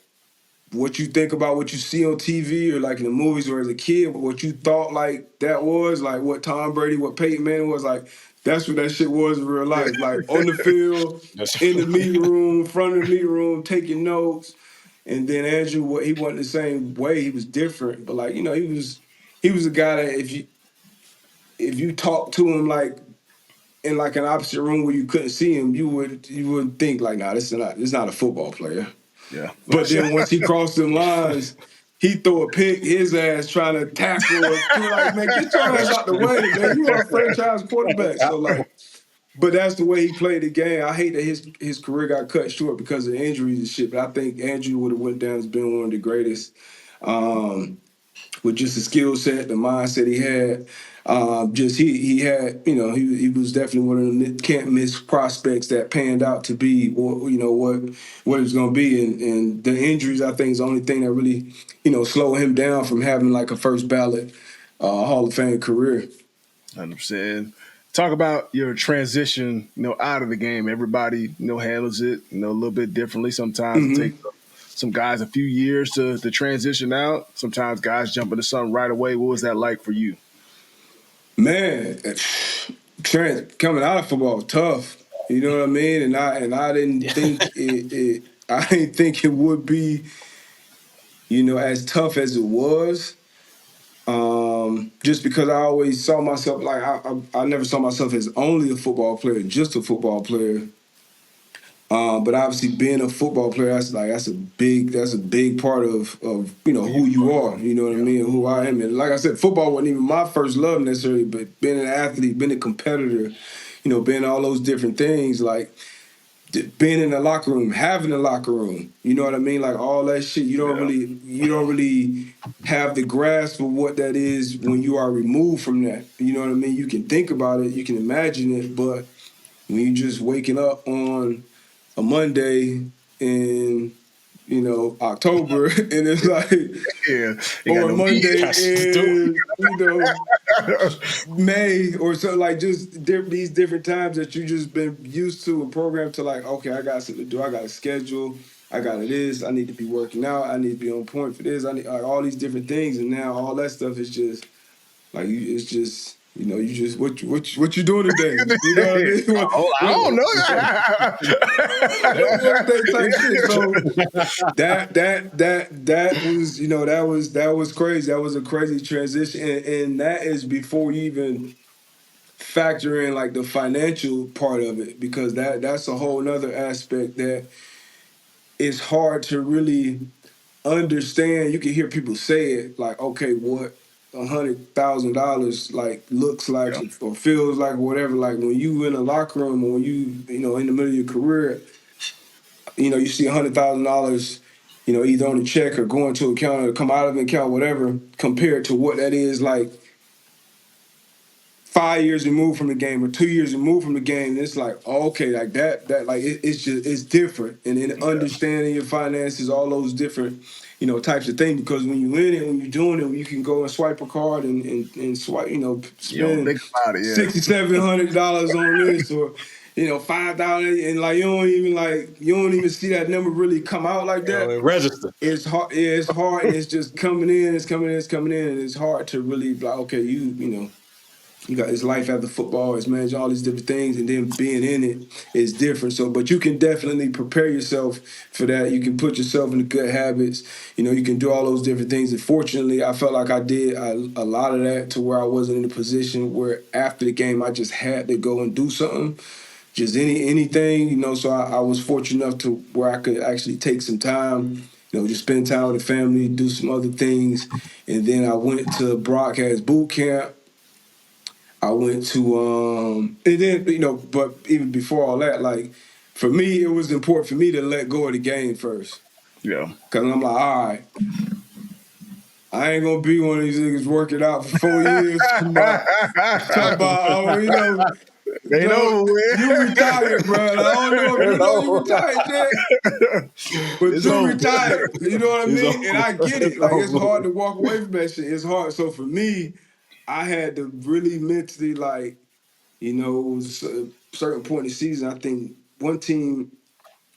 what you think about what you see on TV or like in the movies or as a kid, but what you thought like that was like what Tom Brady, what Peyton Manning was like. That's what that shit was in real life. Like on the field, in the meeting room, front of the meeting room, taking notes. And then Andrew, he wasn't the same way. He was different, but like he was a guy that if you talk to him like in like an opposite room where you couldn't see him, you would think like, nah, this is not a football player. Yeah. But then once he crossed them lines, he throw a pick, his ass trying to tackle. You're like, man, get your ass out the way, man. You are a franchise quarterback. So like, but that's the way he played the game. I hate that his career got cut short because of injuries and shit. But I think Andrew would have went down as being one of the greatest. With just the skill set, the mindset he had. Just he had, he was definitely one of the can't miss prospects that panned out to be, or what it was going to be, and the injuries I think is the only thing that really, slowed him down from having like a first ballot Hall of Fame career. 100%. Talk about your transition, out of the game. Everybody, handles it, a little bit differently. Sometimes it takes some guys a few years to transition out. Sometimes guys jump into something right away. What was that like for you? Man, coming out of football was tough. You know what I mean? And I didn't think I didn't think it would be, as tough as it was. Just because I always saw myself like I never saw myself as only a football player, just a football player. But obviously being a football player, that's a big part of who you are. You know what I mean? Who I am. And like I said, football wasn't even my first love necessarily, but being an athlete, being a competitor, being all those different things, like being in the locker room, having a locker room. You know what I mean? Like all that shit. You don't really have the grasp of what that is when you are removed from that. You know what I mean? You can think about it, you can imagine it, but when you just waking up on a Monday in October, and it's like, or a Monday in May or so, like just these different times that you just been used to and programmed to, like, okay, I got something to do, I got a schedule, I got this, I need to be working out, I need to be on point for this, I need like, all these different things, and now all that stuff is just like it's just. You just what you doing today? You know what I mean? I don't know. Type shit. So that was crazy. That was a crazy transition, and that is before you even factor in like the financial part of it, because that's a whole nother aspect that is hard to really understand. You can hear people say it like, okay, what $100,000 like looks like or feels like, or whatever. Like when you in a locker room, or when you in the middle of your career, you see $100,000, either on a check or going to account or come out of an account, whatever, compared to what that is like 5 years removed from the game or 2 years removed from the game. It's like, oh, okay, like that like it's different. And then understanding your finances, all those different types of things, because when you're in it, when you're doing it, you can go and swipe a card and swipe, spend $600-$700 on this, or $5, and like you don't even see that number really come out like that. Register. It's hard. Yeah, it's hard. And it's just coming in. It's coming in. And it's hard to really like, okay, You got his life after football, his managing all these different things, and then being in it is different. So, but you can definitely prepare yourself for that. You can put yourself into good habits. You can do all those different things. And fortunately, I felt like I did a lot of that to where I wasn't in a position where after the game I just had to go and do something, just anything. So I was fortunate enough to where I could actually take some time. Just spend time with the family, do some other things, and then I went to broadcast boot camp. I went to and then but even before all that, like for me, it was important for me to let go of the game first. Yeah. Cause I'm like, all right, I ain't gonna be one of these niggas working out for 4 years. Talk about Ain't over with. you retired, bro. I don't know if you know you retired yet. But It's you over. retired, you know what I It's mean? over. And I get it. It's Like it's over. hard to walk away from that shit. It's hard. So for me, I had to really mentally it was a certain point in the season. I think one team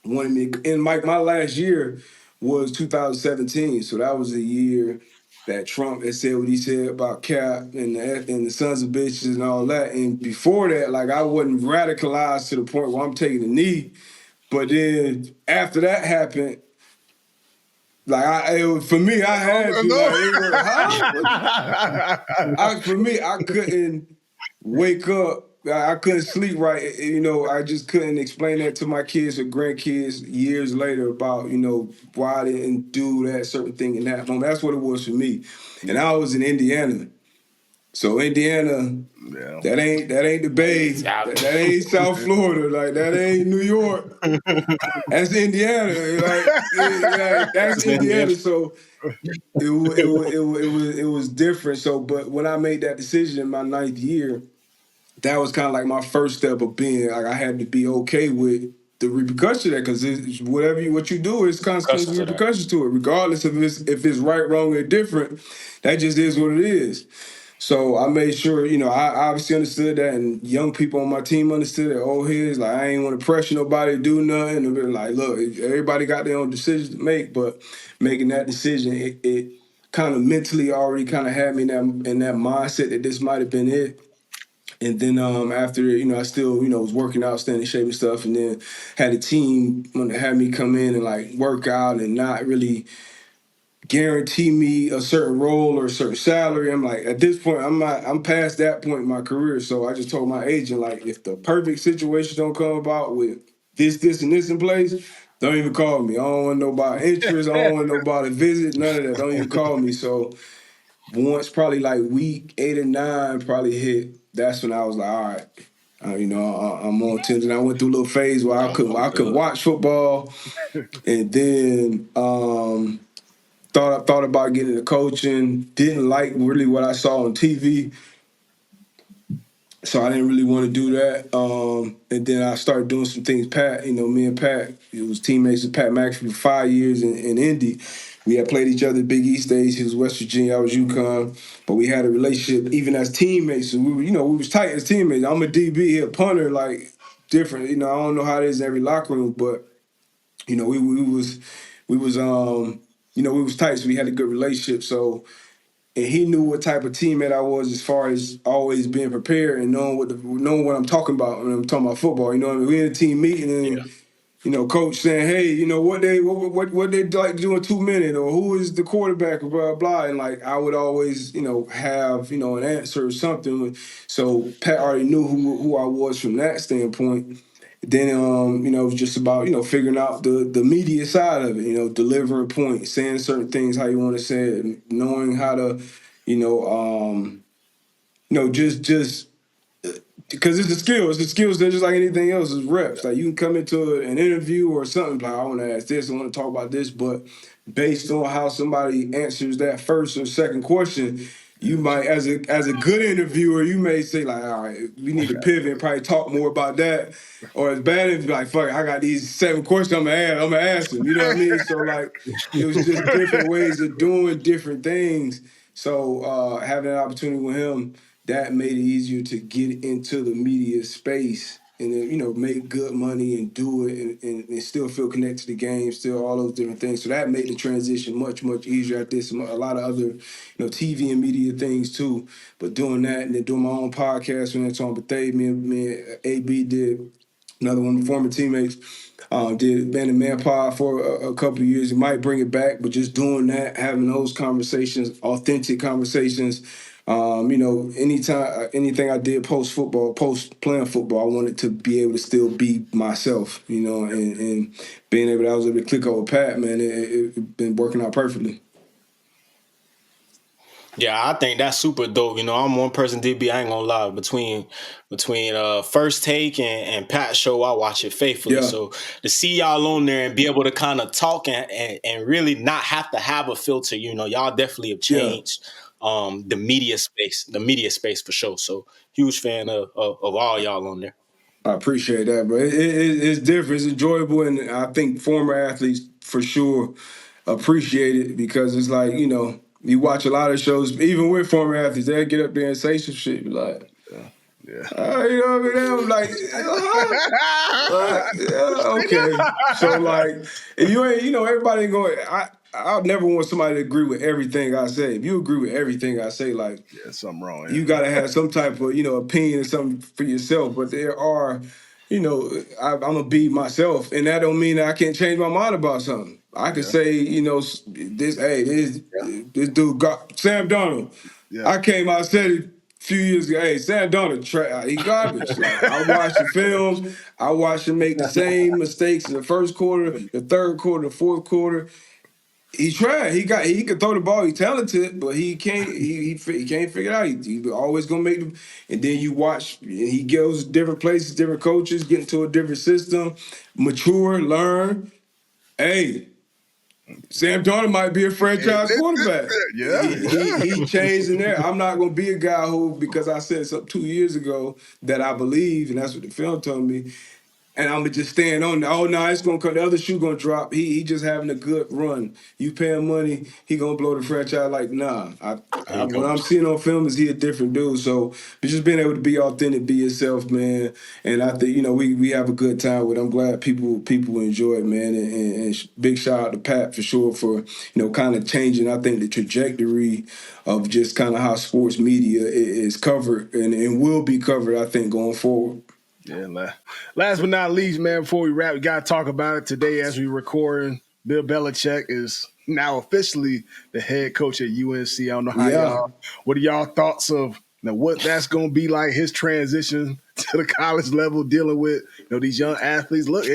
wanted me, and my last year was 2017. So that was the year that Trump had said what he said about Cap and the sons of bitches and all that. And before that, like I wasn't radicalized to the point where I'm taking a knee. But then after that happened, for me, I had to it was for me, I couldn't wake up. I couldn't sleep right. I just couldn't explain that to my kids or grandkids years later about, why I didn't do that certain thing in that moment. That's what it was for me. And I was in Indiana. So Indiana, Yeah. that ain't the Bay. That ain't South Florida. Like that ain't New York. That's Indiana. That's Indiana. So it was different. So, but when I made that decision in my 9th year, that was kind of like my first step of being like I had to be okay with the repercussion of that, because what you do is consequences, repercussions to it, regardless of if it's right, wrong, or different. That just is what it is. So I made sure, I obviously understood that, and young people on my team understood that. Old heads, like I ain't want to pressure nobody to do nothing. And they're like, look, everybody got their own decisions to make, but making that decision, it kind of mentally already kind of had me in that mindset that this might have been it. And then after, I still, was working out, staying in shape and stuff, and then had a team want to have me come in and like work out and not really guarantee me a certain role or a certain salary. I'm like, at this point, I'm past that point in my career. So I just told my agent, like, if the perfect situation don't come about with this, and this in place, don't even call me. I don't want nobody interest. I don't want nobody visit. None of that. Don't even call me. So once probably like week 8 or 9 probably hit, that's when I was like, all right, I'm on tension. I went through a little phase where I could watch football, and then thought about getting into coaching. Didn't like really what I saw on TV, so I didn't really want to do that. And then I started doing some things. Pat, me and Pat, it was teammates with Pat McAfee for 5 years in Indy. We had played each other Big East days. He was West Virginia, I was UConn, but we had a relationship even as teammates. So we was tight as teammates. I'm a DB, he a punter, like different. I don't know how it is in every locker room, but we was tight. So we had a good relationship. So. And he knew what type of teammate I was as far as always being prepared and knowing what I'm talking about when I'm talking about football. You know what I mean? We in a team meeting and coach saying, hey, what they like to do in 2 minutes, or who is the quarterback, or blah blah. And like I would always, have an answer or something. So Pat already knew who I was from that standpoint. Then it was just about figuring out the media side of it, delivering points, saying certain things how you want to say it, knowing how to, just because it's a skill. It's a skill. They're just like anything else. It's reps. Like you can come into an interview or something like, I want to ask this, I want to talk about this, but based on how somebody answers that first or second question, you might, as a good interviewer, you may say like, all right, we need to pivot and probably talk more about that. Or as bad as like, fuck, I got these 7 questions I'm gonna ask them. You know what I mean? So like, it was just different ways of doing different things. So having an opportunity with him, that made it easier to get into the media space and then, make good money and do it and still feel connected to the game, still all those different things. So that made the transition much, much easier. I did a lot of other, TV and media things too. But doing that and then doing my own podcast when it's on Bethea, me and AB did, another one of my former teammates, did Band and Man Pod for a couple of years. He might bring it back, but just doing that, having those conversations, authentic conversations. Anything I did post playing football, I wanted to be able to still be myself, and being able, I was able to click over Pat, man, it been working out perfectly. Yeah, I think that's super dope. I'm one person, DB, I ain't gonna lie. Between First Take and Pat's show, I watch it faithfully. Yeah. So to see y'all on there and be able to kind of talk and really not have to have a filter, y'all definitely have changed the media space for sure. So huge fan of all y'all on there. I appreciate that, bro. It's different. It's enjoyable, and I think former athletes for sure appreciate it because it's like, you watch a lot of shows, even with former athletes, they'll get up there and say some shit, be like, you know what I mean? I'm like, okay. So like, if you ain't, everybody ain't going. I never want somebody to agree with everything I say. If you agree with everything I say, like, something wrong. You got to have some type of, opinion or something for yourself. But there are, I'm gonna be myself, and that don't mean that I can't change my mind about something. I could say, this dude got Sam Darnold. Yeah. I came out and said it a few years ago. Hey, Sam Darnold, he garbage. Like, I watched the films. I watched him make the same mistakes in the first quarter, the third quarter, the fourth quarter. He tried. He could throw the ball. He's talented, but he can't. He can't figure it out. He always gonna make them. And then you watch. He goes to different places, different coaches, get into a different system, mature, learn. Hey, Sam Darnold might be a franchise quarterback. He changed in there. I'm not gonna be a guy who, because I said something 2 years ago that I believe, and that's what the film told me. And I'm gonna just stand on. Oh no, it's gonna come. The other shoe gonna drop. He just having a good run. You pay him money, he gonna blow the franchise. Like, nah. What I'm seeing on film is he a different dude. So just being able to be authentic, be yourself, man. And I think we have a good time with it. I'm glad people enjoy it, man. And big shout out to Pat for sure for kind of changing. I think the trajectory of just kind of how sports media is covered and will be covered. I think going forward. Yeah, last but not least, man, before we wrap, we got to talk about it today as we recording. Bill Belichick is now officially the head coach at UNC. I don't know how what are y'all thoughts of what that's going to be like, his transition to the college level, dealing with these young athletes. Look,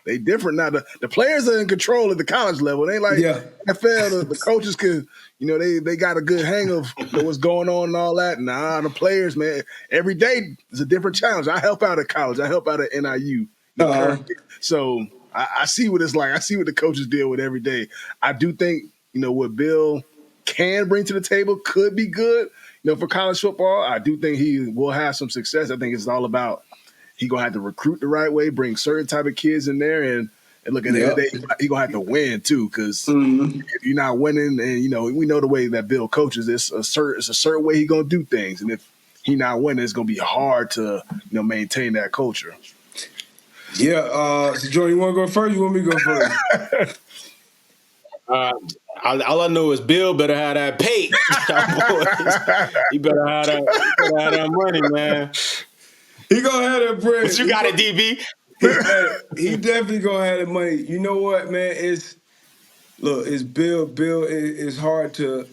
they different now. The players are in control at the college level. They like NFL. The coaches can, they got a good hang of what's going on and all that. Nah, the players, man, every day is a different challenge. I help out at college. I help out at NIU. So I see what it's like. I see what the coaches deal with every day. I do think, what Bill can bring to the table could be good, for college football. I do think he will have some success. I think it's all about he going to have to recruit the right way, bring certain type of kids in there, and look at the end of the day, he going to have to win too, because if you're not winning, and we know the way that Bill coaches, it's a certain way he going to do things, and if he not winning, it's going to be hard to maintain that culture. Yeah, so Jordan, you want to go first? You want me to go first? All I know is Bill better have that pay. He better have that money, man. He gonna have that bread. But you got it, DB. He definitely gonna have that money. You know what, man? It's Bill. Bill, it's hard to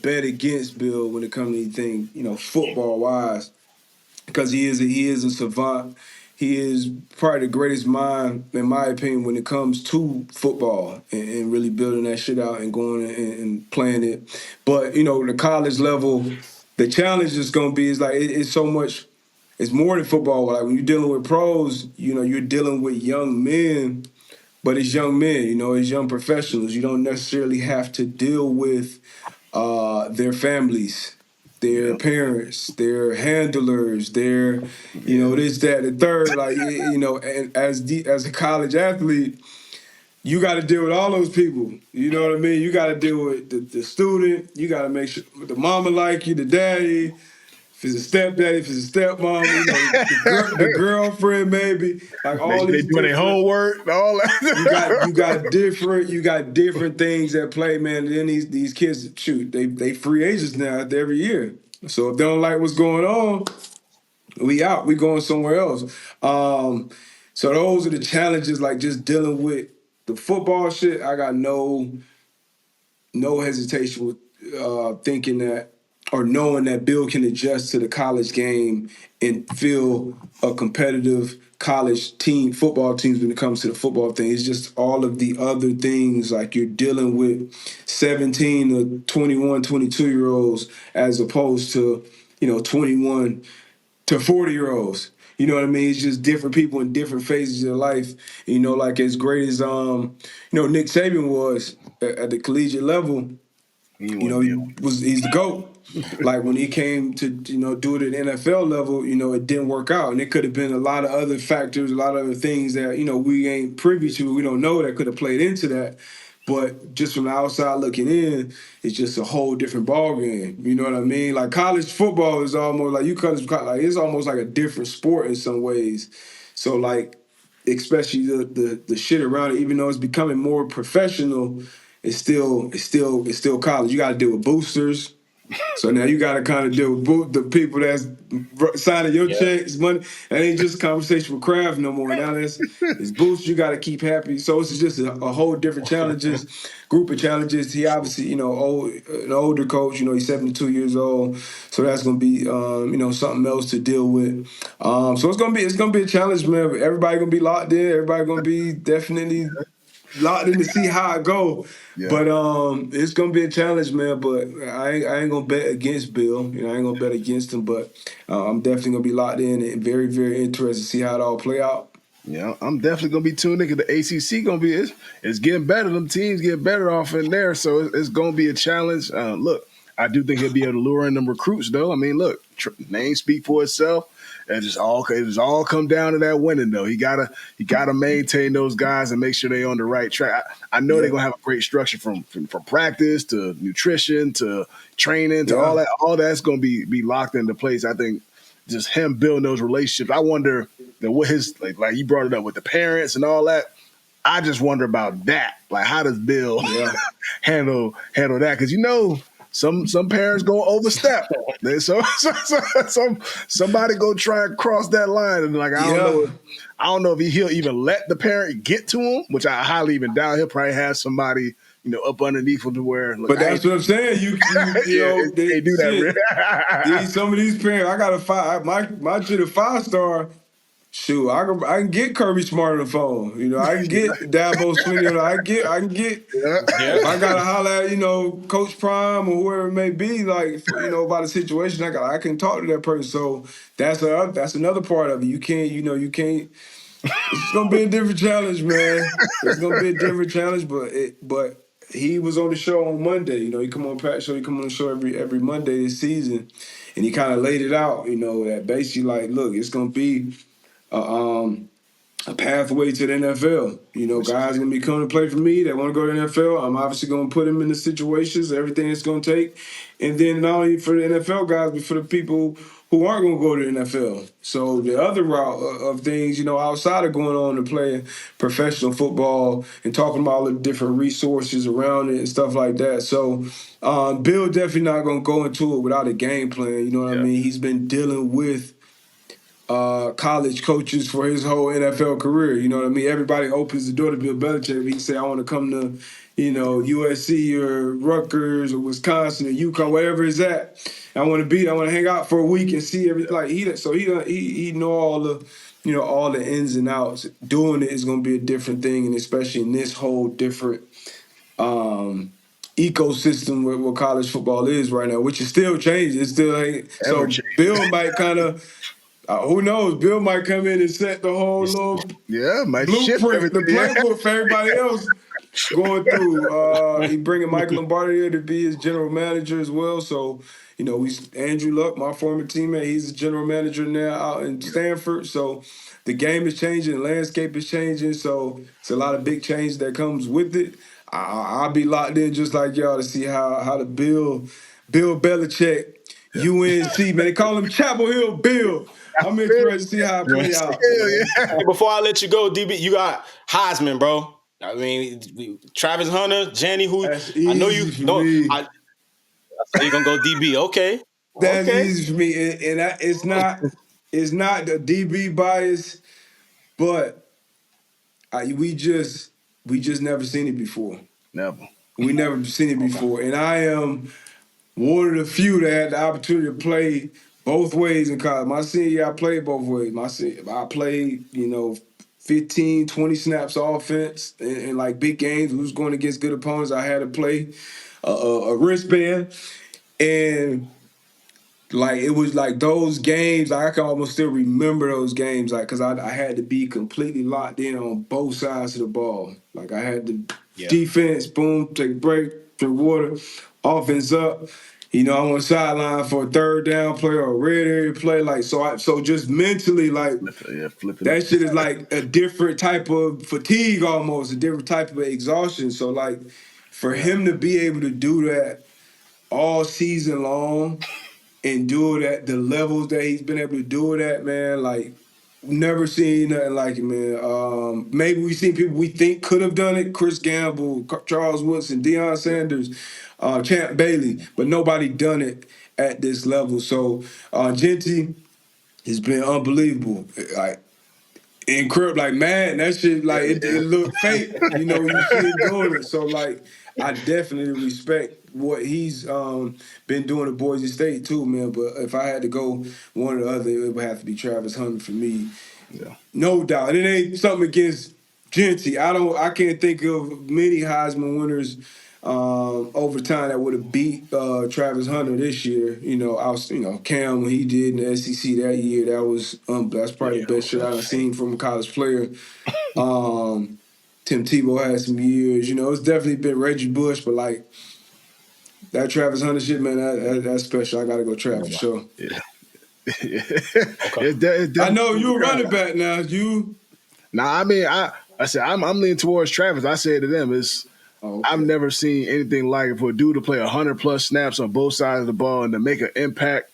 bet against Bill when it comes to anything, football wise, because he is a savant. He is probably the greatest mind, in my opinion, when it comes to football and really building that shit out and going and playing it. But the college level, the challenge is gonna be it's so much. It's more than football. Like when you're dealing with pros, you're dealing with young men, but it's young men, it's young professionals. You don't necessarily have to deal with their families, their parents, their handlers, their, this, that, the third. Like, and as a college athlete, you got to deal with all those people. You know what I mean? You got to deal with the student. You got to make sure the mama like you, the daddy, if it's a stepdaddy, if it's a stepmom, the girlfriend, maybe, like Make all sure they these doing their different. homework and all that. You got different things at play, man. And then these kids, shoot, they free agents now every year. So if they don't like what's going on, we out. We going somewhere else. So those are the challenges, like just dealing with the football shit. I got no hesitation with thinking that or knowing that Bill can adjust to the college game and feel a competitive college football teams when it comes to the football thing. It's just all of the other things, like you're dealing with 17 to 21, 22-year-olds as opposed to, 21 to 40-year-olds. You know what I mean? It's just different people in different phases of life. Like as great as Nick Saban was at the collegiate level, he's the GOAT. Like when he came to do it at the NFL level, it didn't work out, and it could have been a lot of other factors, a lot of other things that we ain't privy to, we don't know, that could have played into that. But just from the outside looking in, it's just a whole different ball game. You know what I mean? Like college football is almost like it's almost like a different sport in some ways. So like, especially the shit around it, even though it's becoming more professional, it's still college. You got to deal with boosters. So now you got to kind of deal with the people that's signing your checks, money. That ain't just a conversation with Kraft no more. Now it's boosts you got to keep happy. So it's just a whole different group of challenges. He obviously, an older coach. He's 72 years old. So that's gonna be, something else to deal with. So it's gonna be a challenge, man. Everybody gonna be locked in. Everybody gonna be definitely locked in to see how it go. Yeah. But it's gonna be a challenge, man. But I ain't gonna bet against Bill. I ain't gonna bet against him. But I'm definitely gonna be locked in and very, very interested to see how it all play out. Yeah, I'm definitely gonna be tuned in because the ACC gonna be it's getting better. Them teams get better off in there, so it's gonna be a challenge. Look, I do think he'll be able to lure in them recruits, though. I mean, look, name speak for itself. It just all come down to that winning, though. He gotta maintain those guys and make sure they're on the right track. I know they're gonna have a great structure from practice to nutrition to training to all that. All that's gonna be locked into place. I think just him building those relationships. I wonder that what his like he brought it up with the parents and all that. I just wonder about that. Like, how does Bill handle that? Because some parents gonna overstep. Somebody go try and cross that line, and like I don't know if he'll even let the parent get to him, which I highly even doubt. He'll probably have somebody up underneath him to where. Look, but that's what I'm saying. They do that. Some of these parents, I got a 5. My kid a 5-star. Shoot, I can get Kirby Smart on the phone. I can get Dabo Swinney. I can get. If I gotta holler at Coach Prime or whoever it may be, like about a situation, I can talk to that person. So that's another part of it. You can't. It's gonna be a different challenge, man. It's gonna be a different challenge, but he was on the show on Monday. He come on Pat show. He come on the show every Monday this season, and he kind of laid it out. That basically like, look, it's gonna be a pathway to the NFL. Guys gonna be coming to play for me that want to go to the NFL. I'm obviously gonna put them in the situations, everything it's gonna take, and then not only for the NFL guys, but for the people who aren't gonna go to the NFL. So the other route of things, outside of going on and playing professional football and talking about all the different resources around it and stuff like that. So Bill definitely not gonna go into it without a game plan. You know what I mean? He's been dealing with college coaches for his whole NFL career. You know what I mean? Everybody opens the door to Bill Belichick. He can say, I want to come to, USC or Rutgers or Wisconsin or UConn, wherever it's at. I want to hang out for a week and see everything. Like he know all the, all the ins and outs. Doing it is going to be a different thing, and especially in this whole different ecosystem where what college football is right now, which is still changing. It still ain't. So Bill might kind of. Who knows? Bill might come in and set the whole little blueprint, the playbook for everybody else going through. He bringing Mike Lombardi here to be his general manager as well. So, Andrew Luck, my former teammate, he's the general manager now out in Stanford. So the game is changing, the landscape is changing. So it's a lot of big change that comes with it. I'll be locked in just like y'all to see how the Bill Belichick UNC, man. They call him Chapel Hill Bill. I'm interested to see how it play out. Hey, before I let you go, DB, you got Heisman, bro. I mean, Travis Hunter, Jenny, who That's I know easy you for know. me. So you're gonna go DB, okay? That's Okay. easy for me, it's not the DB bias, but we just never seen it before. Never. We never seen it before, and I am one of the few that had the opportunity to play both ways in college. My senior year, I played both ways. I played, 15, 20 snaps offense in like big games. We was going against good opponents. I had to play a wristband, and like it was like those games. I can almost still remember those games, like because I had to be completely locked in on both sides of the ball. Like I had the defense, boom, take a break, drink water, offense up. I'm on the sideline for a third down play or a red area play. Like so just mentally, like Flipping. that shit is like a different type of fatigue, almost a different type of exhaustion. So like for him to be able to do that all season long and do it at the levels that he's been able to do it at, man, like never seen nothing like it, man. Maybe we've seen people we think could have done it: Chris Gamble, Charles Woodson, Deion Sanders, Champ Bailey, but nobody done it at this level. So Genty has been unbelievable. Like incredible, like man, that shit, like it looked fake. You see it doing it. So like, I definitely respect what he's been doing at Boise State too, man. But if I had to go one or the other, it would have to be Travis Hunter for me. Yeah. No doubt. And it ain't something against Genty. I can't think of many Heisman winners over time that would have beat Travis Hunter this year. Cam, when he did in the SEC that year, that's probably the best shit I've seen from a college player. Tim Tebow had some years. It's definitely been Reggie Bush, but like that Travis Hunter shit, man, that's special. I gotta go Travis for sure. Yeah. Okay. I know you're a running back now. You. Nah, I mean, I said I'm leaning towards Travis. I said to them, I've never seen anything like it for a dude to play 100+ snaps on both sides of the ball and to make an impact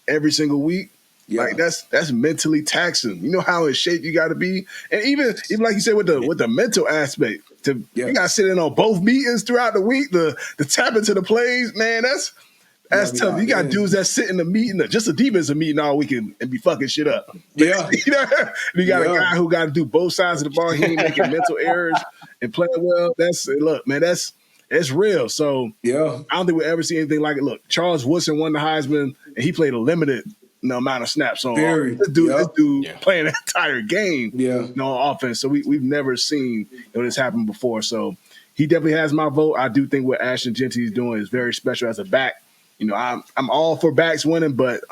every single week. Yeah. Like that's mentally taxing. You know how in shape you got to be, and even like you said with the mental aspect, you got to sit in on both meetings throughout the week to tap into the plays. Man, that's tough. You got dudes that sit in the meeting, just a defensive meeting all week and be fucking shit up. Yeah. You got a guy who got to do both sides of the ball. He ain't making mental errors and playing well. It's real. So I don't think we'll ever see anything like it. Look, Charles Woodson won the Heisman, and he played a limited amount of snaps on this dude playing the entire game on offense. So we've never seen this happen before. So he definitely has my vote. I do think what Ashton Genty is doing is very special as a back. I'm all for backs winning, but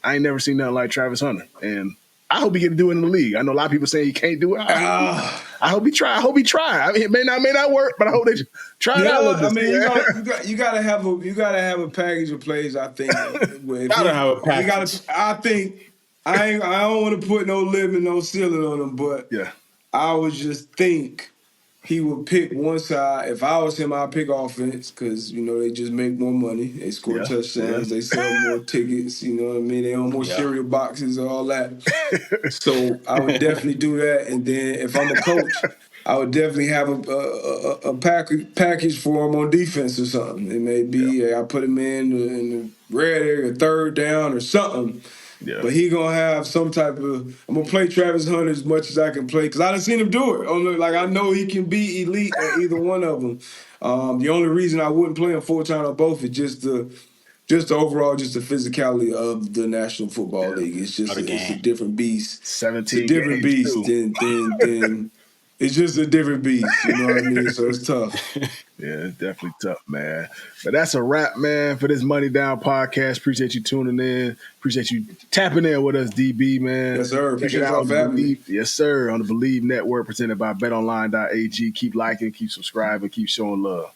I ain't never seen nothing like Travis Hunter, and I hope he get to do it in the league. I know a lot of people saying he can't do it. I hope he try. I mean, it may not work, but I hope they try it out. I mean, you gotta have a package of plays. I think. Gotta have a package. I don't want to put no limit, no ceiling on him, but I would just think he would pick one side. If I was him, I'd pick offense because, they just make more money. They score touchdowns. They sell more tickets. You know what I mean? They own more cereal boxes, all that. So I would definitely do that. And then if I'm a coach, I would definitely have a package for him on defense or something. It may be I put him in the red area, third down or something. Yeah. But he gonna have some type of. I'm gonna play Travis Hunter as much as I can play because I done seen him do it. Like I know he can be elite at either one of them. The only reason I wouldn't play him full time on both is just the overall the physicality of the National Football League. It's just it's a different beast. 17. It's a different beast than it's just a different beast. You know what I mean? So it's tough. Yeah, it's definitely tough, man. But that's a wrap, man, for this Money Down podcast. Appreciate you tuning in. Appreciate you tapping in with us, DB, man. Yes, sir. Appreciate y'all for having me. Yes, sir. On the Believe Network, presented by BetOnline.ag. Keep liking, keep subscribing, keep showing love.